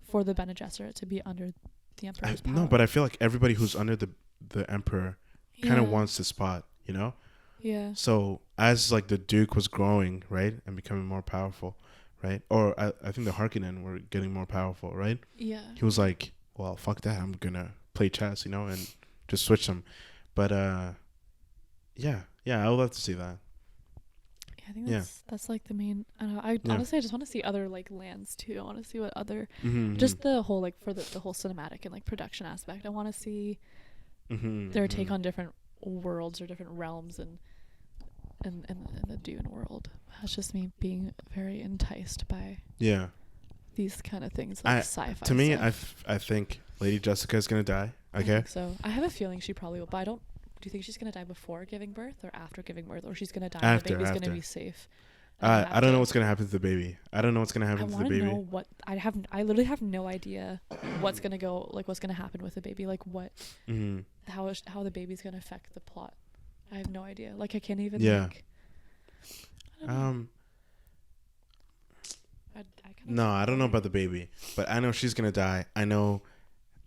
Speaker 2: for the Bene Gesserit to be under the emperor's power.
Speaker 1: No, but I feel like everybody who's under the emperor kind of wants the spot, you know?
Speaker 2: Yeah.
Speaker 1: So as like the Duke was growing, right, and becoming more powerful, right? Or I think the Harkonnen were getting more powerful, right?
Speaker 2: Yeah.
Speaker 1: He was like, well, fuck that. I'm going to play chess, you know, and just switch them. But yeah, I would love to see that.
Speaker 2: I think that's like the main. I don't know. Honestly, I just want to see other like lands too. I want to see what other, just the whole like for the whole cinematic and like production aspect. I want to see their take on different worlds or different realms and the Dune world. That's just me being very enticed by these kind of things like sci-fi.
Speaker 1: To me,
Speaker 2: stuff.
Speaker 1: I think Lady Jessica is gonna die. Okay.
Speaker 2: I think so I have a feeling she probably will, but I don't. Do you think she's going to die before giving birth or after giving birth? Or she's going to die and the baby's going to be safe?
Speaker 1: I don't know what's going to happen to the baby. I don't know what's going to happen to the baby.
Speaker 2: I want to know what... I literally have no idea what's going to go... Like, what's going to happen with the baby. Like, what... How the baby's going to affect the plot. I have no idea. Like, I can't even...
Speaker 1: Yeah. I don't know about the baby. But I know she's going to die. I know...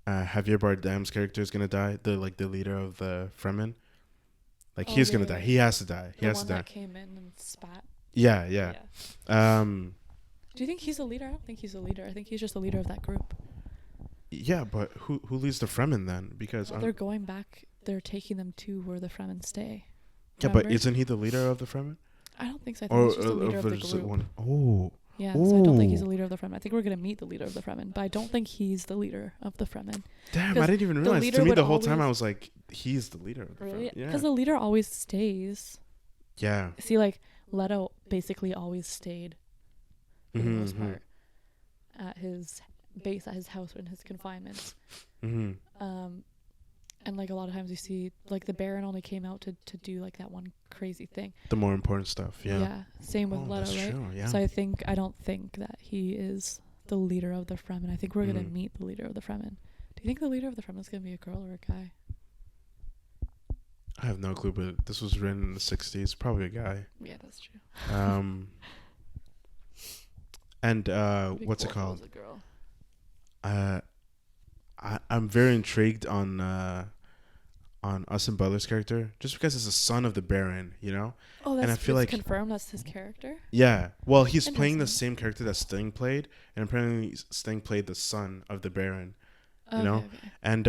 Speaker 1: Javier Bardem's character is gonna die. The leader of the Fremen. Like he's gonna die. He has to die. He has to die.
Speaker 2: That came in and spat.
Speaker 1: Yeah.
Speaker 2: Do you think he's a leader? I don't think he's a leader. I think he's just a leader of that group.
Speaker 1: Yeah, but who leads the Fremen then? Because
Speaker 2: they're going back. They're taking them to where the Fremen stay.
Speaker 1: Yeah, but isn't he the leader of the Fremen?
Speaker 2: I don't think so. I think he's just the leader of the group.
Speaker 1: Oh.
Speaker 2: Yeah, so I don't think he's the leader of the Fremen. I think we're going to meet the leader of the Fremen, but I don't think he's the leader of the Fremen.
Speaker 1: Damn, I didn't even realize. To me, the whole time I was like, he's the leader of the Fremen. Yeah.
Speaker 2: Because the leader always stays.
Speaker 1: Yeah.
Speaker 2: See, like, Leto basically always stayed, for the most part, at his base, at his house, in his confinements. And, like, a lot of times you see, like, the Baron only came out to do, like, that one crazy thing.
Speaker 1: The more important stuff, yeah.
Speaker 2: Yeah, same with Leto, right?
Speaker 1: True, yeah.
Speaker 2: So I don't think that he is the leader of the Fremen. I think we're going to meet the leader of the Fremen. Do you think the leader of the Fremen is going to be a girl or a guy?
Speaker 1: I have no clue, but this was written in the 60s. Probably a guy.
Speaker 2: Yeah, that's true.
Speaker 1: And what's it called?
Speaker 2: A girl.
Speaker 1: I'm very intrigued on Austin Butler's character, just because it's the son of the Baron, you know.
Speaker 2: Oh, that's
Speaker 1: and I feel like
Speaker 2: confirmed. That's his character.
Speaker 1: Yeah, well, he's playing the same character that Sting played, and apparently Sting played the son of the Baron, you know. Okay.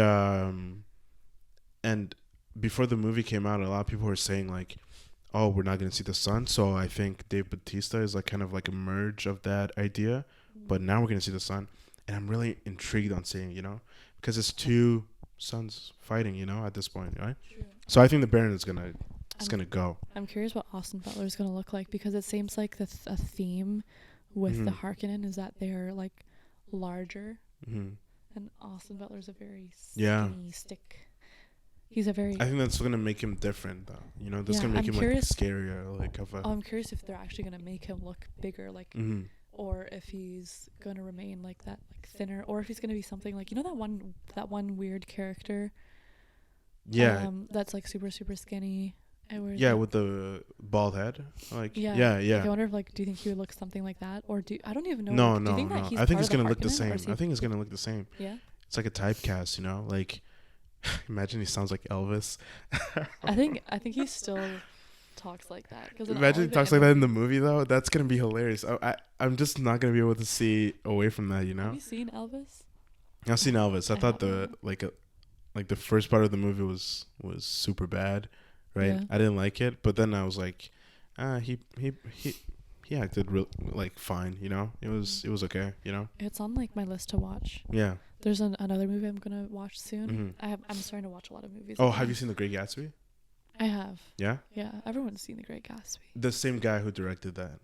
Speaker 1: And before the movie came out, a lot of people were saying like, "Oh, we're not gonna see the son." So I think Dave Bautista is like kind of like a merge of that idea, but now we're gonna see the son, and I'm really intrigued on seeing, you know, because it's two sons fighting, you know, at this point, right? True. So I think the Baron is gonna go.
Speaker 2: I'm curious what Austin Butler is gonna look like, because it seems like a theme with the Harkonnen is that they're like larger, and Austin Butler's a very skinny stick. He's a very...
Speaker 1: I think that's gonna make him different, though. You know, that's gonna make him like scarier, like of a...
Speaker 2: I'm curious if they're actually gonna make him look bigger, like, or if he's gonna remain like that, like thinner, or if he's gonna be something like, you know, that one weird character.
Speaker 1: Yeah.
Speaker 2: That's like super skinny.
Speaker 1: With the bald head. Like. Yeah.
Speaker 2: Like, I wonder if do you think he would look something like that, or I don't even know.
Speaker 1: No,
Speaker 2: do you think that he's
Speaker 1: I think
Speaker 2: he's
Speaker 1: gonna look the same. I think he's gonna look the same.
Speaker 2: Yeah.
Speaker 1: It's like a typecast, you know, like. Imagine he sounds like Elvis.
Speaker 2: I think he still talks like that.
Speaker 1: Imagine he talks like that in the movie, though. That's gonna be hilarious. I'm just not gonna be able to see away from that, you know.
Speaker 2: Have you seen Elvis?
Speaker 1: I've seen Elvis. I thought the first part of the movie was super bad, right? Yeah. I didn't like it, but then I was like, he acted fine, you know. It was okay, you know.
Speaker 2: It's on like my list to watch.
Speaker 1: Yeah.
Speaker 2: There's another movie I'm gonna watch soon. I'm starting to watch a lot of movies.
Speaker 1: Oh, have you seen The Great Gatsby?
Speaker 2: I have.
Speaker 1: Yeah?
Speaker 2: Yeah, everyone's seen The Great Gatsby.
Speaker 1: The same guy who directed this.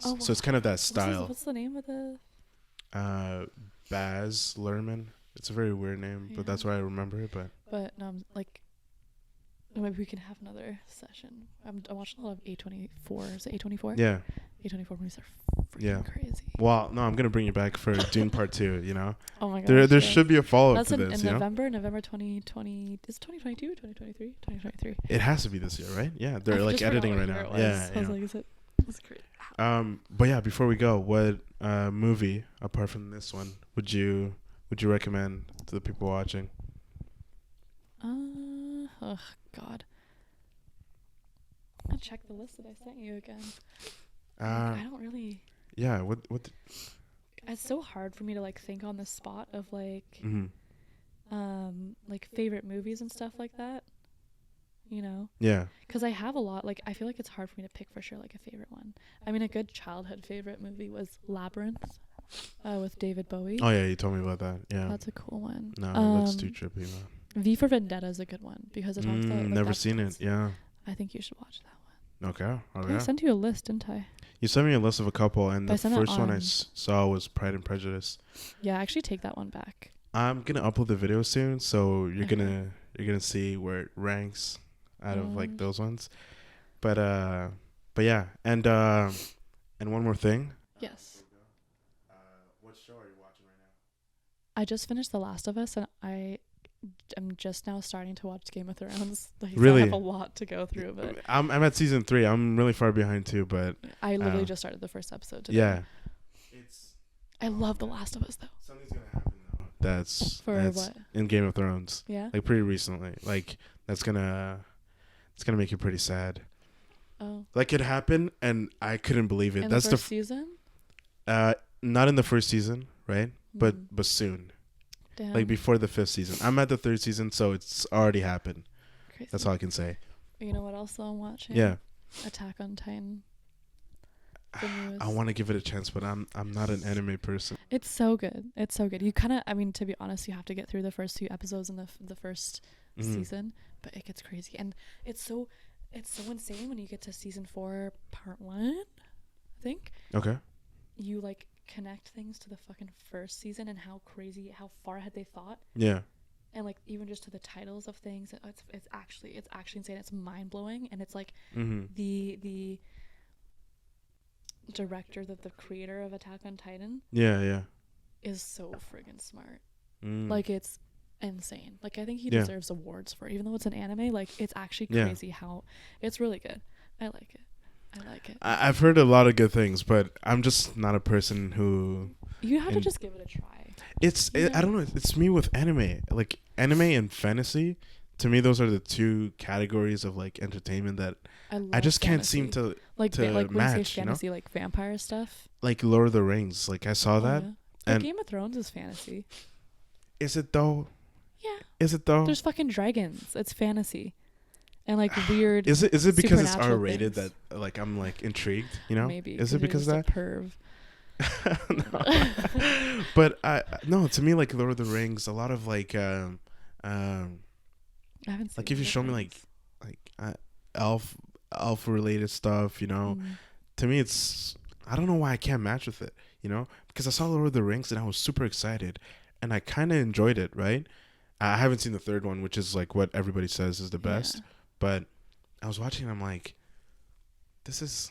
Speaker 1: Oh, wow. So it's kind of that style.
Speaker 2: What's the name of the...
Speaker 1: Baz Luhrmann. It's a very weird name, but that's why I remember it.
Speaker 2: But maybe we can have another session. I'm watching a lot of A24. Is it A24?
Speaker 1: Yeah.
Speaker 2: A24 movies are freaking crazy.
Speaker 1: Well, no, I'm going to bring you back for Dune Part 2, you know?
Speaker 2: Oh my god.
Speaker 1: There should be a follow-up to this,
Speaker 2: in November 2020. Is it 2022, 2023? 2023.
Speaker 1: It has to be this year, right? Yeah, they're editing right now. Yeah.
Speaker 2: I was like, is it? That's crazy.
Speaker 1: But yeah, before we go, what movie apart from this one would you recommend to the people watching?
Speaker 2: Oh God. I'll check the list that I sent you again. I don't really.
Speaker 1: Yeah. What?
Speaker 2: It's so hard for me to like think on the spot of
Speaker 1: Mm-hmm.
Speaker 2: like favorite movies and stuff like that. You know,
Speaker 1: Yeah.
Speaker 2: because I have a lot. Like I feel like it's hard for me to pick for sure like a favorite one. I mean, a good childhood favorite movie was Labyrinth, with David Bowie.
Speaker 1: Oh yeah, you told me about that. Yeah.
Speaker 2: That's a cool one.
Speaker 1: No, that's too trippy, man.
Speaker 2: V for Vendetta is a good one because it talks about. Like,
Speaker 1: Never seen it. Yeah.
Speaker 2: I think you should watch that one.
Speaker 1: Okay.
Speaker 2: I sent you a list, didn't I?
Speaker 1: You sent me a list of a couple, and
Speaker 2: But I
Speaker 1: the
Speaker 2: sent it
Speaker 1: first one I
Speaker 2: on-
Speaker 1: saw was Pride and Prejudice.
Speaker 2: Yeah, actually take that one back.
Speaker 1: I'm gonna upload the video soon, so you're
Speaker 2: Okay.
Speaker 1: gonna see where it ranks out of like
Speaker 2: Mm.
Speaker 1: those ones. But yeah, and one more thing.
Speaker 2: Yes.
Speaker 1: What show are you watching right now?
Speaker 2: I just finished The Last of Us, and I am just now starting to watch Game of Thrones. Like,
Speaker 1: Really?
Speaker 2: I have a lot to go through, but
Speaker 1: I'm at season 3. I'm really far behind too, but
Speaker 2: I literally just started the first episode today.
Speaker 1: yeah.
Speaker 2: I love The Last of Us, though.
Speaker 1: Something's gonna happen though. That's
Speaker 2: For what?
Speaker 1: in Game of Thrones.
Speaker 2: Yeah?
Speaker 1: Like pretty recently. Like it's gonna make you pretty sad.
Speaker 2: Oh.
Speaker 1: Like it happened and I couldn't believe it.
Speaker 2: In
Speaker 1: That's
Speaker 2: the first season?
Speaker 1: not in the first season, right? But
Speaker 2: Mm.
Speaker 1: but soon.
Speaker 2: Damn.
Speaker 1: Like before the 5th season. I'm at the 3rd season, so it's already happened.
Speaker 2: Crazy.
Speaker 1: That's all I can say.
Speaker 2: You know what else I'm watching?
Speaker 1: Yeah.
Speaker 2: Attack on Titan. The newest.
Speaker 1: I want to give it a chance, but I'm not an anime person.
Speaker 2: It's so good. It's so good. You kind of, I mean, to be honest, you have to get through the first few episodes in the first
Speaker 1: Mhm.
Speaker 2: season, but it gets crazy, and it's so insane when you get to season 4, part 1. I think
Speaker 1: Okay.
Speaker 2: you like connect things to the fucking first season and how far ahead they thought,
Speaker 1: Yeah.
Speaker 2: and like even just to the titles of things. It's actually insane. It's mind blowing, and it's like
Speaker 1: Mhm.
Speaker 2: the director, the creator of Attack on Titan,
Speaker 1: Yeah.
Speaker 2: is so friggin' smart.
Speaker 1: Mm.
Speaker 2: Like, it's insane. Like, I think he
Speaker 1: Yeah.
Speaker 2: deserves awards for it. Even though it's an anime, like, it's actually
Speaker 1: Yeah.
Speaker 2: crazy how it's really good. I like it.
Speaker 1: I've heard a lot of good things, but I'm just not a person who.
Speaker 2: You have to
Speaker 1: And-
Speaker 2: just give it a try.
Speaker 1: I don't know. It's me with anime. Like anime and fantasy. To me, those are the two categories of like entertainment that
Speaker 2: love
Speaker 1: I just can't seem
Speaker 2: fantasy.
Speaker 1: to
Speaker 2: like
Speaker 1: to
Speaker 2: like when
Speaker 1: match.
Speaker 2: you say fantasy, like vampire stuff.
Speaker 1: Like Lord of the Rings. Like I saw that.
Speaker 2: Yeah. But
Speaker 1: and-
Speaker 2: Game of Thrones is fantasy.
Speaker 1: Is it though?
Speaker 2: Yeah.
Speaker 1: Is it though?
Speaker 2: There's fucking dragons. It's fantasy. And like weird.
Speaker 1: Is it because it's
Speaker 2: supernatural
Speaker 1: R-rated
Speaker 2: things.
Speaker 1: that like I'm like intrigued? You know?
Speaker 2: Maybe.
Speaker 1: Is it because of
Speaker 2: you're
Speaker 1: that?
Speaker 2: just a perv.
Speaker 1: No. But no, to me like Lord of the Rings, a lot of like
Speaker 2: I haven't seen
Speaker 1: like if you
Speaker 2: the
Speaker 1: show me
Speaker 2: Rings.
Speaker 1: like elf related stuff, you know,
Speaker 2: Mm.
Speaker 1: to me it's I don't know why I can't match with it, you know, because I saw Lord of the Rings and I was super excited and I kind of enjoyed it, right? I haven't seen the third one, which is like what everybody says is the best,
Speaker 2: Yeah.
Speaker 1: but I was watching and I'm like, this is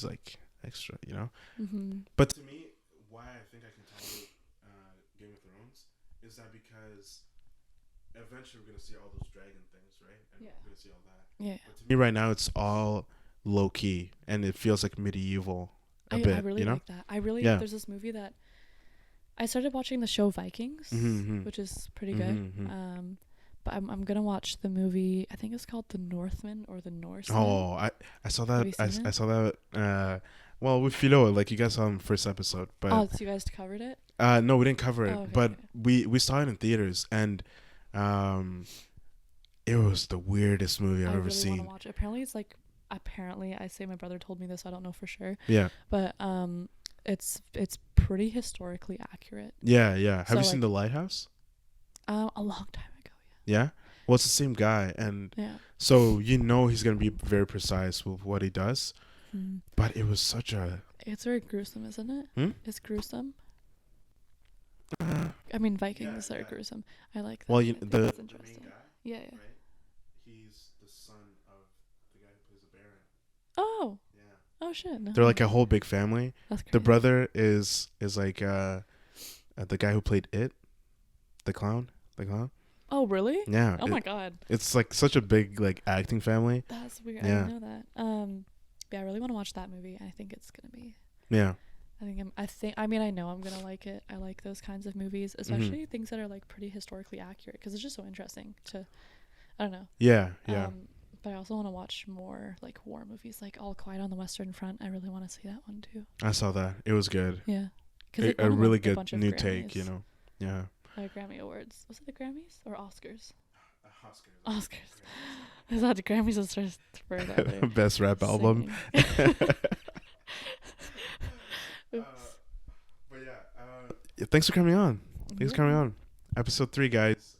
Speaker 1: like extra, you know.
Speaker 2: Mm-hmm.
Speaker 1: But to me, why I think I can tolerate Game of Thrones is that because eventually we're gonna see all those dragon things, right? And
Speaker 2: Yeah.
Speaker 1: we're gonna see all that.
Speaker 2: Yeah.
Speaker 1: But to me, right now, it's all low key, and it feels like medieval a
Speaker 2: I
Speaker 1: bit.
Speaker 2: really
Speaker 1: you know?
Speaker 2: like that. I really
Speaker 1: Yeah.
Speaker 2: there's this movie that I started watching the show Vikings,
Speaker 1: Mhm.
Speaker 2: which is pretty good.
Speaker 1: Mhm.
Speaker 2: But I'm gonna watch the movie. I think it's called The Northman or The Norseman.
Speaker 1: Oh, I saw that.
Speaker 2: you seen
Speaker 1: I
Speaker 2: it?
Speaker 1: saw that. Well, with Philo, like you guys saw in the first episode, but
Speaker 2: Oh, so you guys covered it?
Speaker 1: no, we didn't cover it.
Speaker 2: Oh, okay,
Speaker 1: but
Speaker 2: okay.
Speaker 1: we saw it in theaters, and it was the weirdest movie I've
Speaker 2: I
Speaker 1: ever
Speaker 2: really
Speaker 1: seen.
Speaker 2: want to watch it. Apparently I say my brother told me this. I don't know for sure,
Speaker 1: Yeah,
Speaker 2: but it's pretty historically accurate.
Speaker 1: yeah. Have
Speaker 2: So,
Speaker 1: you seen
Speaker 2: like-
Speaker 1: The Lighthouse?
Speaker 2: A long time ago.
Speaker 1: Yeah. Well, it's the same guy, and
Speaker 2: Yeah.
Speaker 1: so you know he's gonna be very precise with what he does.
Speaker 2: Mm.
Speaker 1: But it was such a.
Speaker 2: It's very gruesome, isn't it?
Speaker 1: Hmm?
Speaker 2: It's gruesome. I mean, Vikings are gruesome. I like that.
Speaker 1: Well,
Speaker 2: I think that's interesting. Yeah.
Speaker 1: He's the son of the guy who plays the Baron.
Speaker 2: Oh.
Speaker 1: Yeah.
Speaker 2: Oh shit. No.
Speaker 1: They're like a whole big family.
Speaker 2: That's crazy.
Speaker 1: The brother is like the guy who played It, the clown.
Speaker 2: Oh really?
Speaker 1: Yeah.
Speaker 2: Oh my god.
Speaker 1: It's like such a big like acting family.
Speaker 2: That's weird. I
Speaker 1: Yeah.
Speaker 2: didn't know that. But yeah, I really want to watch that movie. I think it's gonna be.
Speaker 1: Yeah.
Speaker 2: I mean, I know I'm gonna like it. I like those kinds of movies, especially things that are like pretty historically accurate, because it's just so interesting to. I don't know.
Speaker 1: Yeah. Yeah.
Speaker 2: But I also want to watch more like war movies, like All Quiet on the Western Front. I really want to see that one too.
Speaker 1: I saw that. It was good.
Speaker 2: Yeah,
Speaker 1: A really good new take, you know. Yeah.
Speaker 2: Grammy Awards. Was it the Grammys or Oscars? Oscars. I thought the Grammys was first for that.
Speaker 1: Best rap album. But yeah, thanks for coming on. Episode 3, guys.